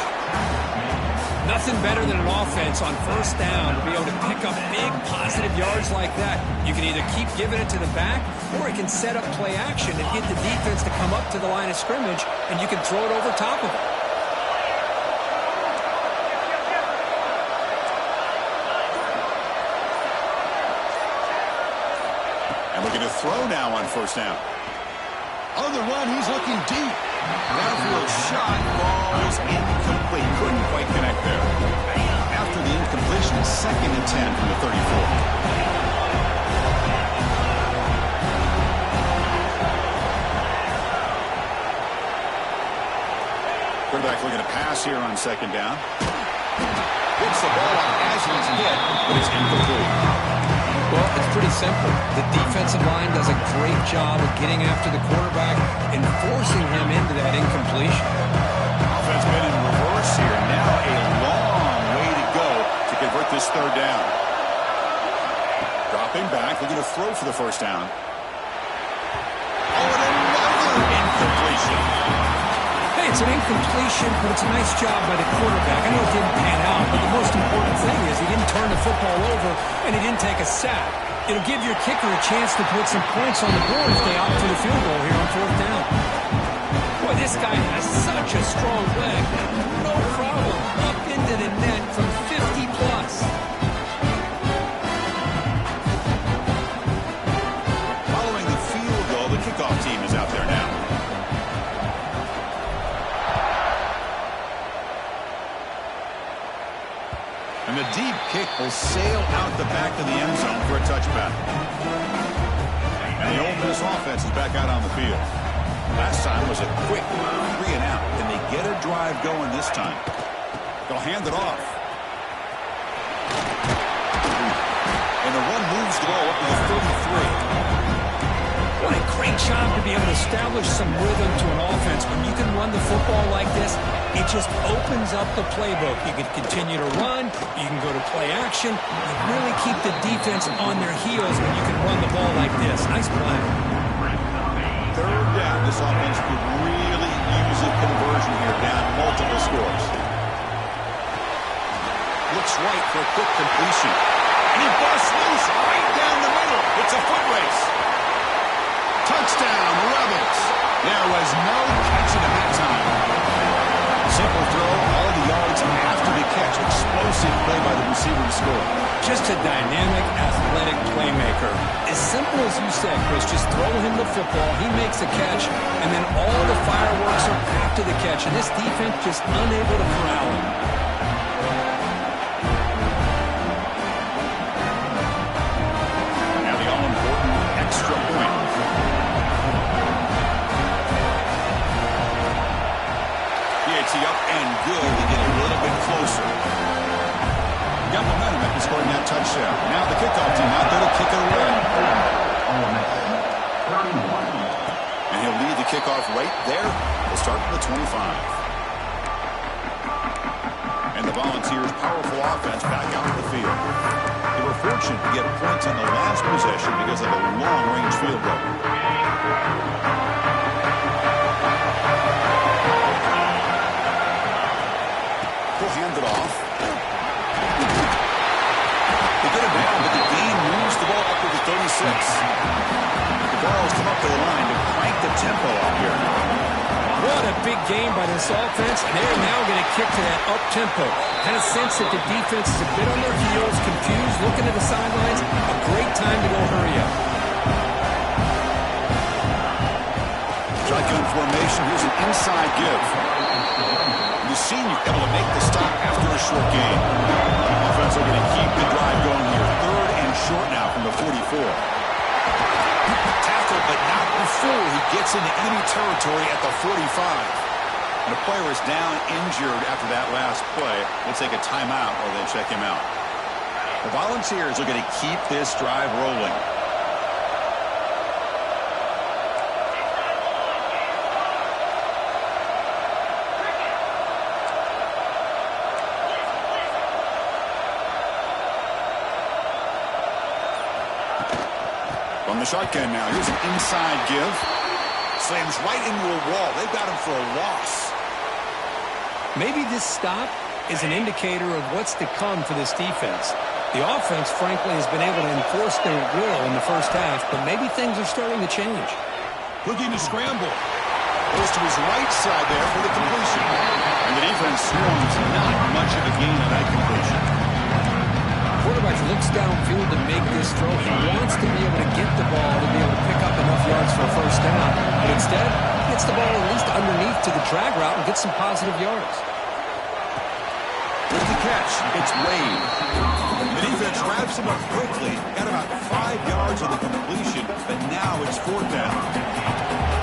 Nothing better than an offense on 1st down to be able to pick up big positive yards like that. You can either keep giving it to the back, or it can set up play action and get the defense to come up to the line of scrimmage, and you can throw it over top of it. And looking to throw now on 1st down. On the run, he's looking deep. Downfield shot falls incomplete. Couldn't quite connect there. After the incompletion, 2nd and 10 from the 34. Quarterback looking to pass here on 2nd down. Gets the ball out as he's hit, but it's incomplete. Well, it's pretty simple. The defensive line does a great job of getting after the quarterback and forcing him into that incompletion. Offense been in reverse here. Now a long way to go to convert this 3rd down. Dropping back, looking to throw for the 1st down. Oh, and another incompletion. Hey, it's an incompletion, but it's a nice job by the quarterback. I know it didn't pan out, but the most important thing is he didn't turn the football over and he didn't take a sack. It'll give your kicker a chance to put some points on the board if they opt for the field goal here on 4th down. Boy, this guy has such a strong leg. No problem. Up into the net from 50 plus. Following the field goal, the kickoff team is out there now. And the deep kick will sail out the back of the end zone for a touchback. And the Ole Miss offense is back out on the field. Last time was a quick 3 and out. Can they get a drive going this time? They'll hand it off. And the run moves the ball up to the 33. What a great job to be able to establish some rhythm to an offense. When you can run the football like this, it just opens up the playbook. You can continue to run. You can go to play action. You really keep the defense on their heels when you can run the ball like this. Nice play. 3rd down. This offense could really use a conversion here, down multiple scores. Looks right for a quick completion. And he busts loose right down the middle. It's a foot race. Touchdown, Rebels. There was no catching at that time. Simple throw, all the yards after the catch. Explosive play by the receiver to score. Just a dynamic, athletic playmaker. As simple as you said, Chris, just throw him the football, he makes a catch, and then all the fireworks are after the catch, and this defense just unable to corral him. Now the all-important extra point. Up and good to get a little bit closer. Got momentum after scoring that touchdown. Now the kickoff team out there to kick it away. And he'll lead the kickoff right there. We'll start from the 25. And the Volunteers' powerful offense back out on the field. They were fortunate to get points on the last possession because of a long-range field goal. He'll hand it off. They get it down, but the gain moves the ball up to the 36. The ball's come up to the line to crank the tempo up here. What a big game by this offense. They're now going to kick to that up-tempo. Kind of sense that the defense is a bit on their heels, confused, looking at the sidelines. A great time to go hurry up. Shotgun formation. Here's an inside give. The senior able to make the stop after a short gain. Offense are going to keep the drive going here. 3rd and short now from the 44. Tackle, but not before he gets into enemy territory at the 45. And the player is down injured after that last play. We'll take a timeout while they check him out. The Volunteers are going to keep this drive rolling. From the shotgun now, here's an inside give. Slams right into a wall. They've got him for a loss. Maybe this stop is an indicator of what's to come for this defense. The offense, frankly, has been able to enforce their will in the first half, but maybe things are starting to change. Looking to scramble. Goes to his right side there for the completion. And the defense swarms not much of a gain on that completion. Quarterback looks downfield to make this throw. He wants to be able to get the ball to be able to pick up enough yards for a first down. But instead, he gets the ball at least underneath to the drag route and gets some positive yards. With the catch, it's Wade. The defense wraps him up quickly. Got about 5 yards on the completion, but now it's 4th down.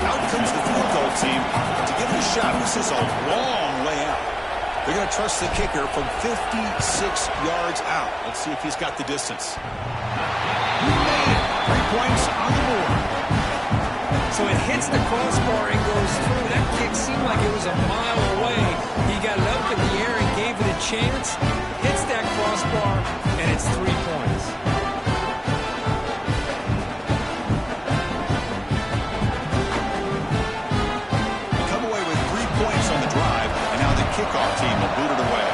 Out comes the field goal team to give it a shot. This is a long way out. They're going to trust the kicker from 56 yards out. Let's see if he's got the distance. He made it. 3 points on the board. So it hits the crossbar and goes through. That kick seemed like it was a mile away. He got it up in the air and gave it a chance. Hits that crossbar, and it's 3 points. They come away with 3 points on the drive, and now the kickoff team will boot it away.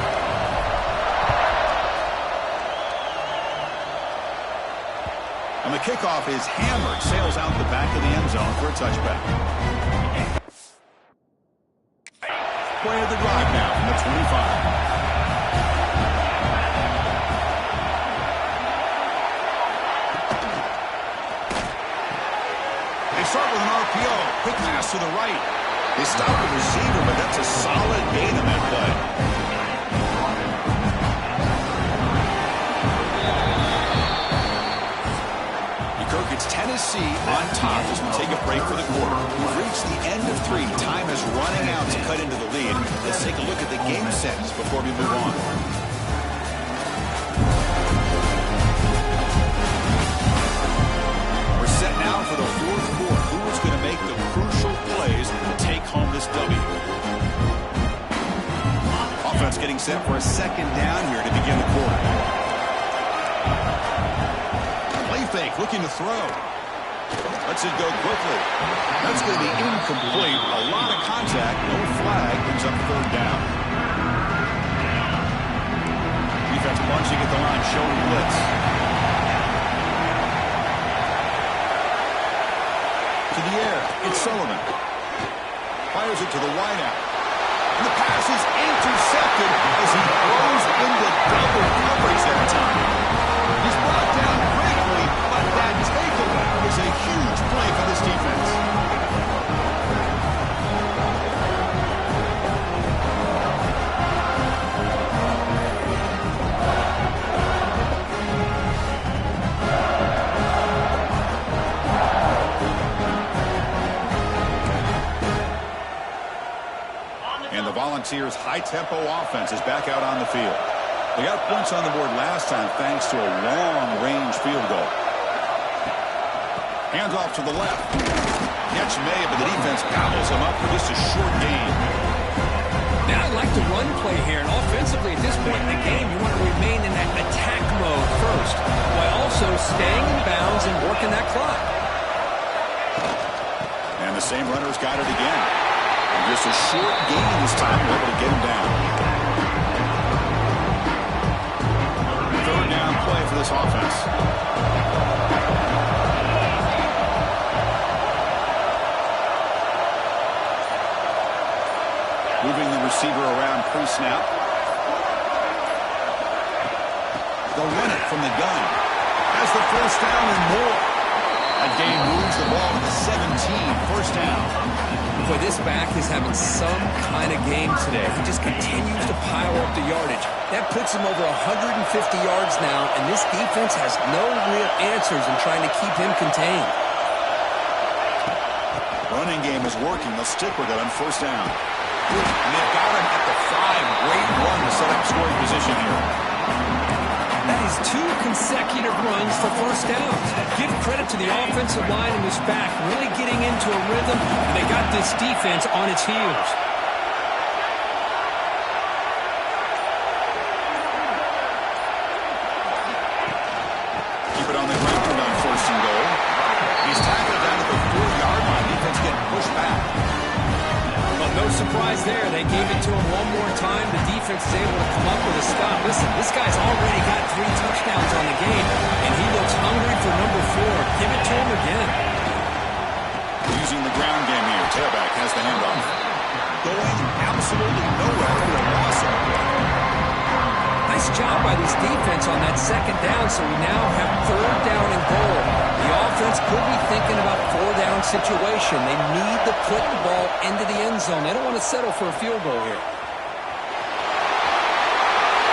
And the kickoff is hammered, sails out the back of the end zone for a touchback. Play of the drive now from the 25. They start with an RPO. Quick pass to the right. They stop the receiver, but that's a solid gain on that play. It's Tennessee on top as we take a break for the quarter. We've reached the end of 3. Time is running out to cut into the lead. Let's take a look at the game sets before we move on. We're set now for the 4th quarter. Who is going to make the crucial plays to take home this W? Offense getting set for a 2nd down here to begin the quarter. Fake, looking to throw. Lets it go quickly. That's going to be incomplete. A lot of contact. No flag. Brings up 3rd down. Defense bunching at the line, showing blitz. To the air. It's Sullivan. Fires it to the wideout. And the pass is intercepted as he throws into double coverage that time. He's brought down quickly, but that takeaway is a huge play for this defense. And the Volunteers' high-tempo offense is back out on the field. They got points on the board last time thanks to a long-range field goal. Hands off to the left. Catch made, but the defense gobbles him up for just a short gain. Now I like the run play here, and offensively at this point in the game, you want to remain in that attack mode first, while also staying in bounds and working that clock. And the same runner's got it again. And just a short gain this time, we're able to get him down. 3rd down play for this offense. Moving the receiver around pre-snap. They'll run it from the gun. Has the 1st down and more. That game moves the ball to the 17. 1st down. Boy, this back is having some kind of game today. He just continues to pile up the yardage. That puts him over 150 yards now, and this defense has no real answers in trying to keep him contained. Running game is working. They'll stick with it on 1st down. And they've got him at the 5. Great run to set up scoring position here. That is 2 consecutive runs for first downs. Give credit to the offensive line in this back, really getting into a rhythm, and they got this defense on its heels. Keep it on the ground on first and goal. He's tackled down at the 4-yard line. Defense getting pushed back. Well, no surprise there. They gave it to him one more time. The defense is able to come up with a stop. Listen, this guy's already got 3 touchdowns on the game, and he looks hungry for number 4. Give it to him again. Using the ground game here. Tailback has the handoff. Going absolutely nowhere for a loss of play. Nice job by this defense on that second down, so we now have 3rd down and goal. The offense could be thinking about 4-down situation. They need to put the ball into the end zone. They don't want to settle for a field goal here.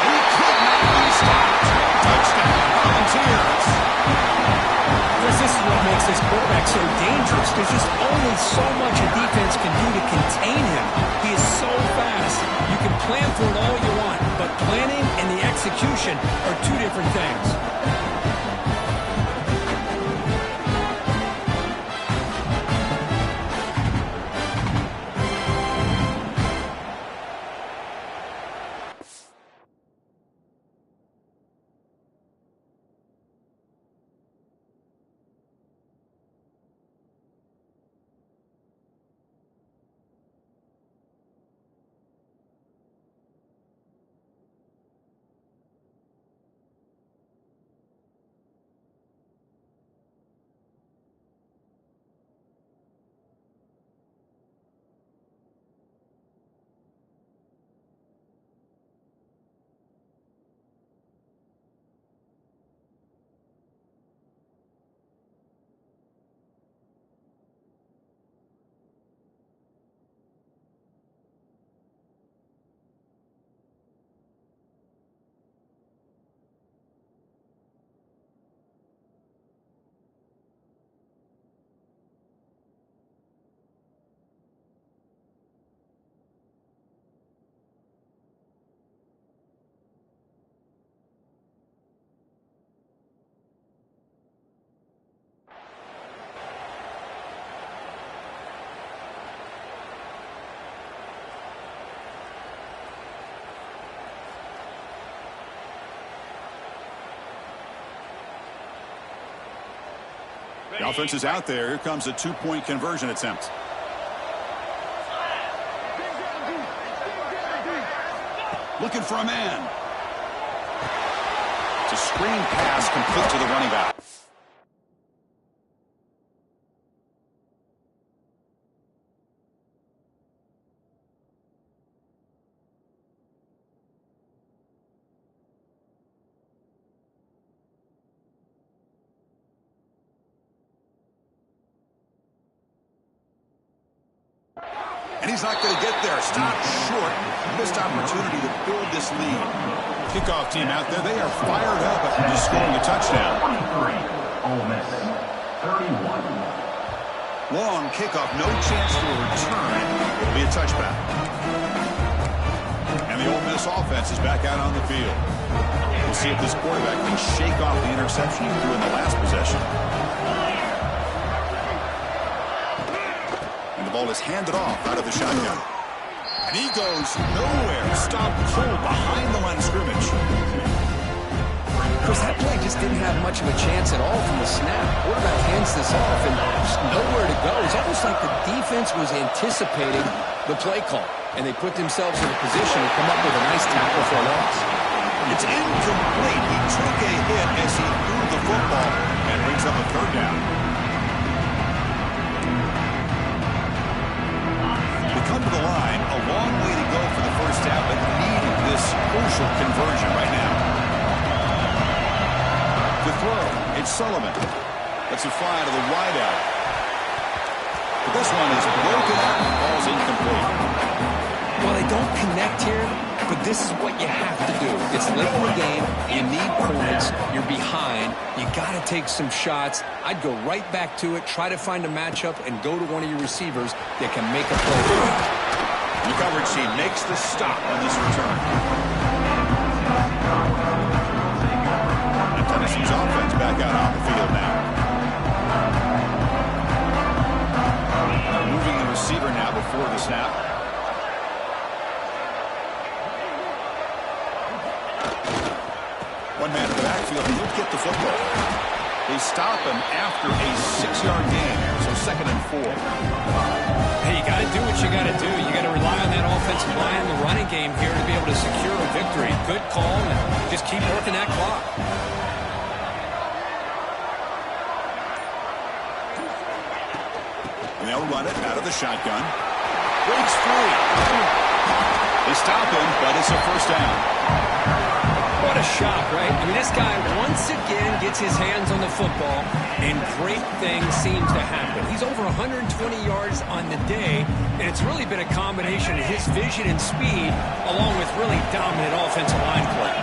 He could not be stopped. Touchdown, Volunteers. Chris, this is what makes this quarterback so dangerous. There's just only so much a defense can do to contain him. He is so fast. You can plan for it all you want, but planning and the execution are 2 different things. The offense is out there. Here comes a 2-point conversion attempt. Looking for a man. It's a screen pass complete to the running back. And he's not going to get there. Stopped short. Missed opportunity to build this lead. Kickoff team out there. They are fired up after just scoring a touchdown. 23, Ole Miss, 31. Long kickoff. No chance for a return. It'll be a touchback. And the Ole Miss offense is back out on the field. We'll see if this quarterback can shake off the interception he threw in the last possession. Ball is handed off out of the shotgun. And he goes nowhere. Stop cold behind the line of scrimmage. Chris, that play just didn't have much of a chance at all from the snap. Quarterback hands this off and just nowhere to go. It's almost like the defense was anticipating the play call, and they put themselves in a position to come up with a nice tackle for a loss. It's incomplete. He took a hit as he threw the football and brings up a 3rd down. Come to the line, a long way to go for the first down, but need this crucial conversion right now. The throw, it's Sullivan. That's a fly to the wideout. But this one is broken up and falls incomplete. Well, they don't connect here, but this is what you have to do. It's late in the game. You need points. You're behind. You got to take some shots. I'd go right back to it, try to find a matchup, and go to one of your receivers that can make a play. The coverage team makes the stop on this return. Intended back out on the field now. Moving the receiver now before the snap. One man in the backfield, and he'll get the football. They stop him after a 6-yard gain, so 2nd and 4. Hey, you got to do what you got to do. You got to rely on that offensive line in the running game here to be able to secure a victory. Good call, and just keep working that clock. And they'll run it out of the shotgun. Breaks free. They stop him, but it's a first down. What a shock, right? I mean, this guy once again gets his hands on the football, and great things seem to happen. He's over 120 yards on the day, and it's really been a combination of his vision and speed, along with really dominant offensive line play.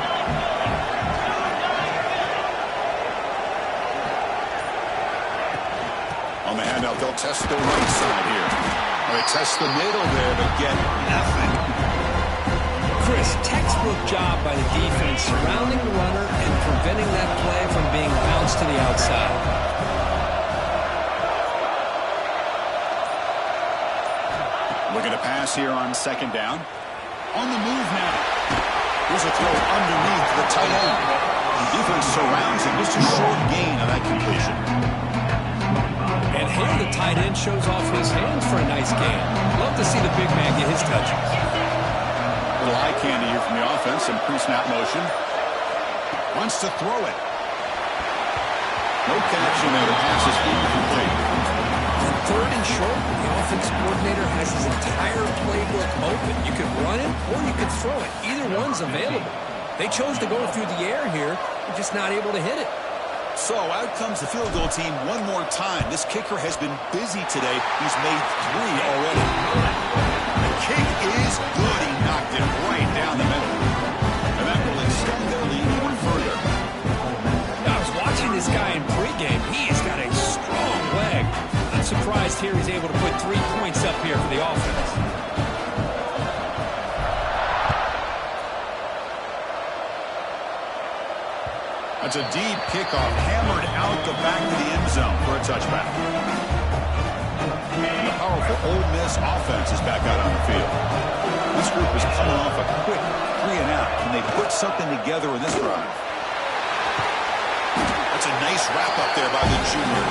On the handout, they'll test the right side here. They test the middle there, but get nothing. Chris, textbook job by the defense surrounding the runner and preventing that play from being bounced to the outside. Looking to pass here on 2nd down. On the move now. Here's a throw underneath the tight end. The defense surrounds him. Just a short gain on that completion. And here the tight end shows off his hands for a nice gain. Love to see the big man get his touches. A little eye candy here from the offense. Some pre-snap motion. Wants to throw it. No connection there. The pass is incomplete. 3rd and short, the offense coordinator has his entire playbook open. You could run it or you could throw it. Either one's available. They chose to go through the air here. They're just not able to hit it. So out comes the field goal team one more time. This kicker has been busy today. He's made 3 already. The kick is good. He knocked it right down the middle. And that will extend their lead even further. I was watching this guy in pregame. He has got a strong leg. I'm surprised here he's able to put 3 points up here for the offense. That's a deep kickoff, hammered out the back of the end zone for a touchback. And the powerful Ole Miss offense is back out on the field. This group is coming off a quick 3 and out. Can they put something together in this drive? That's a nice wrap-up there by the junior.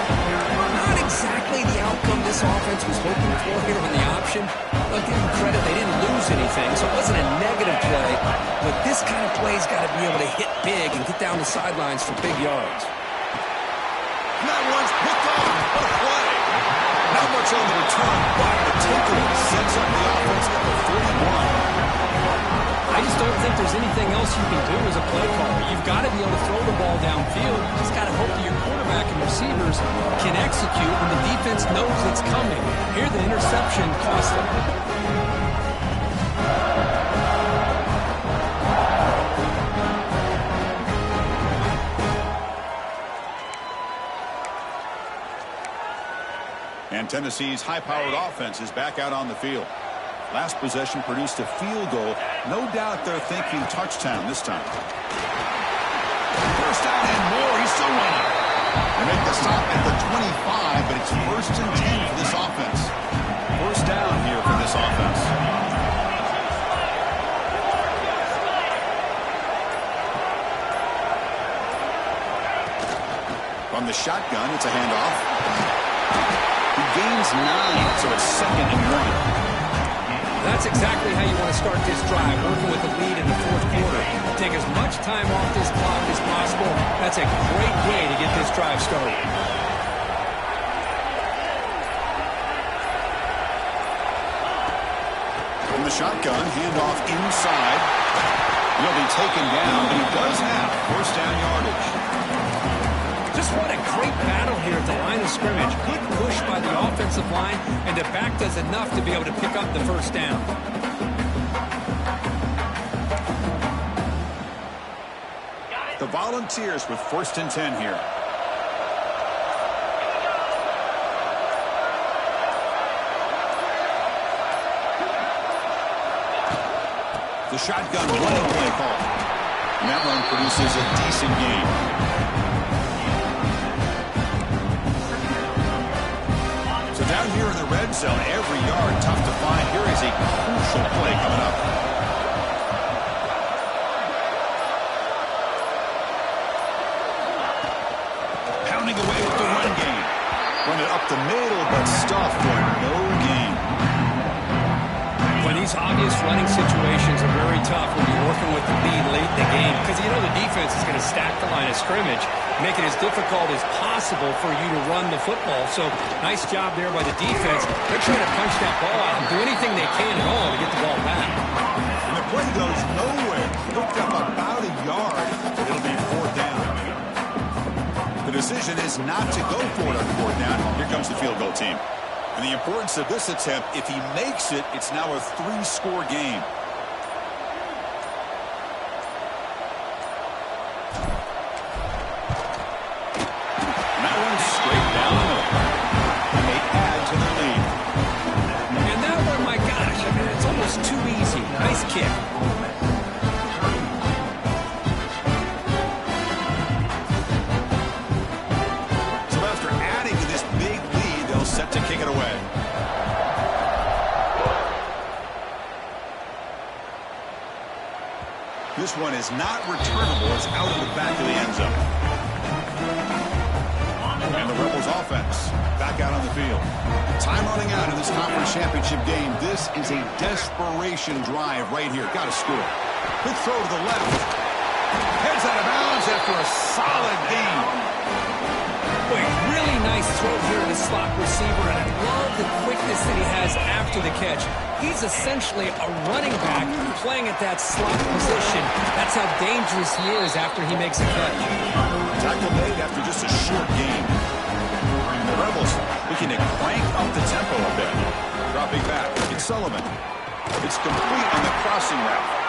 Not exactly the outcome this offense was hoping for here on the option. I'll give them credit, they didn't lose anything, so it wasn't a negative play. But this kind of play's got to be able to hit big and get down the sidelines for big yards. And that one's picked off. What a play. Not much on the return, but the takeaway sets up the offense at the 41. I just don't think there's anything else you can do as a play caller. You've got to be able to throw the ball downfield. You just got to hope that your quarterback and receivers can execute when the defense knows it's coming. Here the interception cost them. And Tennessee's high-powered offense is back out on the field. Last possession produced a field goal. No doubt they're thinking touchdown this time. First down and more. He's still running. They make the stop at the 25, but it's 1st and 10 for this offense. First down here for this offense. From the shotgun, it's a handoff. He gains 9, so it's 2nd and 1. That's exactly how you want to start this drive, working with the lead in the 4th quarter. Take as much time off this clock as possible. That's a great way to get this drive started. From the shotgun, handoff inside. He'll be taken down, but he does have 1st down yardage. Just what a great battle here at the line of scrimmage. Good push by the offensive line, and the back does enough to be able to pick up the 1st down. The Volunteers with 1st and 10 here. The shotgun running play call. And that run produces a decent gain. Down here in the red zone, every yard tough to find. Here is a crucial play coming up. Pounding away with the run game. Run it up the middle, but stuffed for no gain. When these obvious running situations are very tough when you're working with the lead late in the game, because you know the defense is going to stack the line of scrimmage, make it as difficult as possible for you to run the football. So nice job there by the defense. They're trying to punch that ball out and do anything they can at all to get the ball back. And the play goes nowhere. Hooked up about a yard. It'll be 4th down. The decision is not to go for it on 4th down. Here comes the field goal team. And the importance of this attempt, if he makes it, it's now a 3-score game. And that one's straight down the middle. And they add to their lead. And that one, my gosh, I mean, it's almost too easy. Nice kick. Set to kick it away. This one is not returnable. It's out of the back of the end zone. And the Rebels offense back out on the field. Time running out in this conference championship game. This is a desperation drive right here. Got to score. Quick throw to the left. Heads out of bounds after a solid game. Really nice throw here to the slot receiver, and I love the quickness that he has after the catch. He's essentially a running back playing at that slot position. That's how dangerous he is after he makes a catch. Tackle made after just a short game. And the Rebels looking to crank up the tempo a bit. Dropping back. It's Sullivan. It's complete on the crossing route.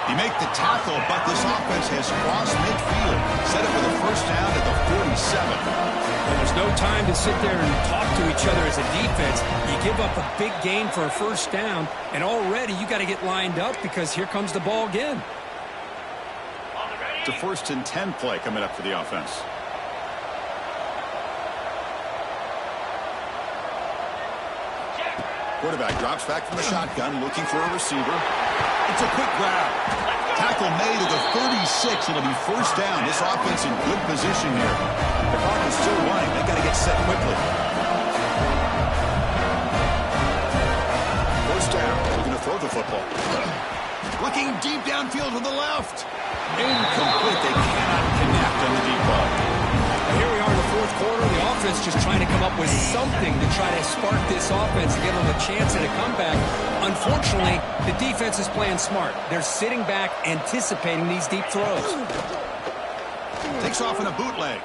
He make the tackle, but this offense has crossed midfield. Set up with a 1st down at the 47. Well, there's no time to sit there and talk to each other as a defense. You give up a big gain for a 1st down, and already you got to get lined up because here comes the ball again. It's a 1st and 10 play coming up for the offense. Quarterback drops back from the shotgun, looking for a receiver. It's a quick grab. Tackle made at the 36. It'll be 1st down. This offense in good position here. The clock is still running. They got to get set quickly. 1st down. Looking to throw the football. Looking deep downfield to the left. Incomplete. They cannot connect on the deep ball. Here we are in the 4th quarter. The offense just trying to come up with something to try to spark this offense and give them a chance at a comeback. Unfortunately, the defense is playing smart. They're sitting back, anticipating these deep throws. Takes off in a bootleg.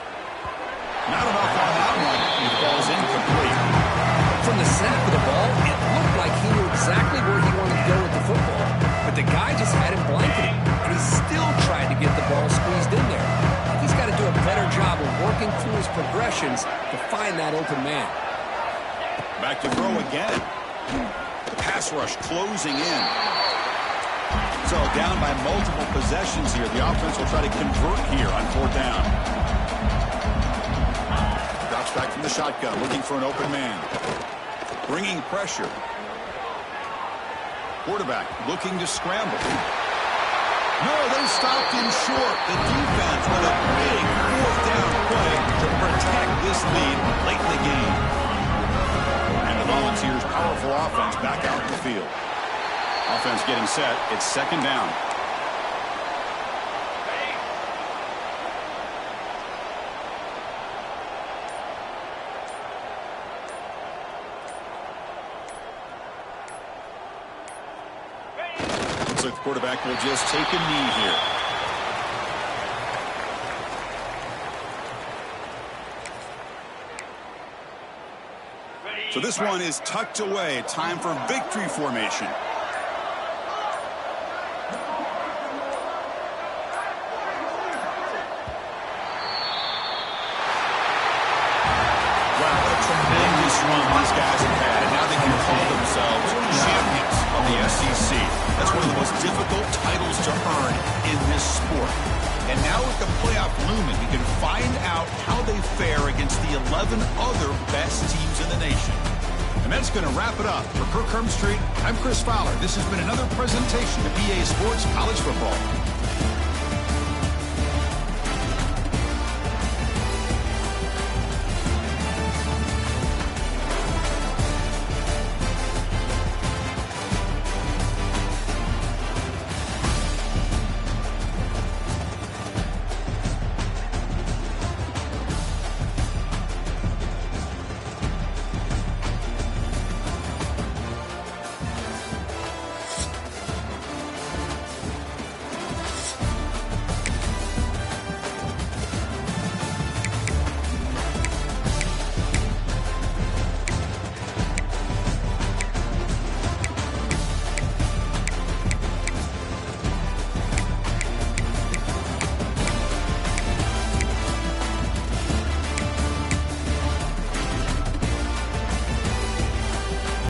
Not enough on that one. It falls incomplete. From the snap of the ball, it looked like he knew exactly where he wanted to go with the football. But the guy just had him blanketed, and he still tried to get the ball squeezed in there. He's got to do a better job of working through his progressions to find that open man. Back to throw again. The pass rush closing in. So down by multiple possessions here. The offense will try to convert here on 4th down. Drops back from the shotgun, looking for an open man. Bringing pressure. Quarterback looking to scramble. No, they stopped him short. The defense with a big 4th down play to protect this lead late in the game. And the Volunteers' powerful offense back out in the field. Offense getting set. It's 2nd down. Looks like the quarterback will just take a knee here. So this one is tucked away. Time for victory formation. Wow, what a tremendous run these guys have had. And now they can call themselves champions of the SEC. That's one of the most difficult titles to earn in this sport. And now with the playoff looming, we can find out how they fare against the 11 other best teams in the nation. And that's going to wrap it up. For Kirk Herbstreit, I'm Chris Fowler. This has been another presentation of EA Sports College Football.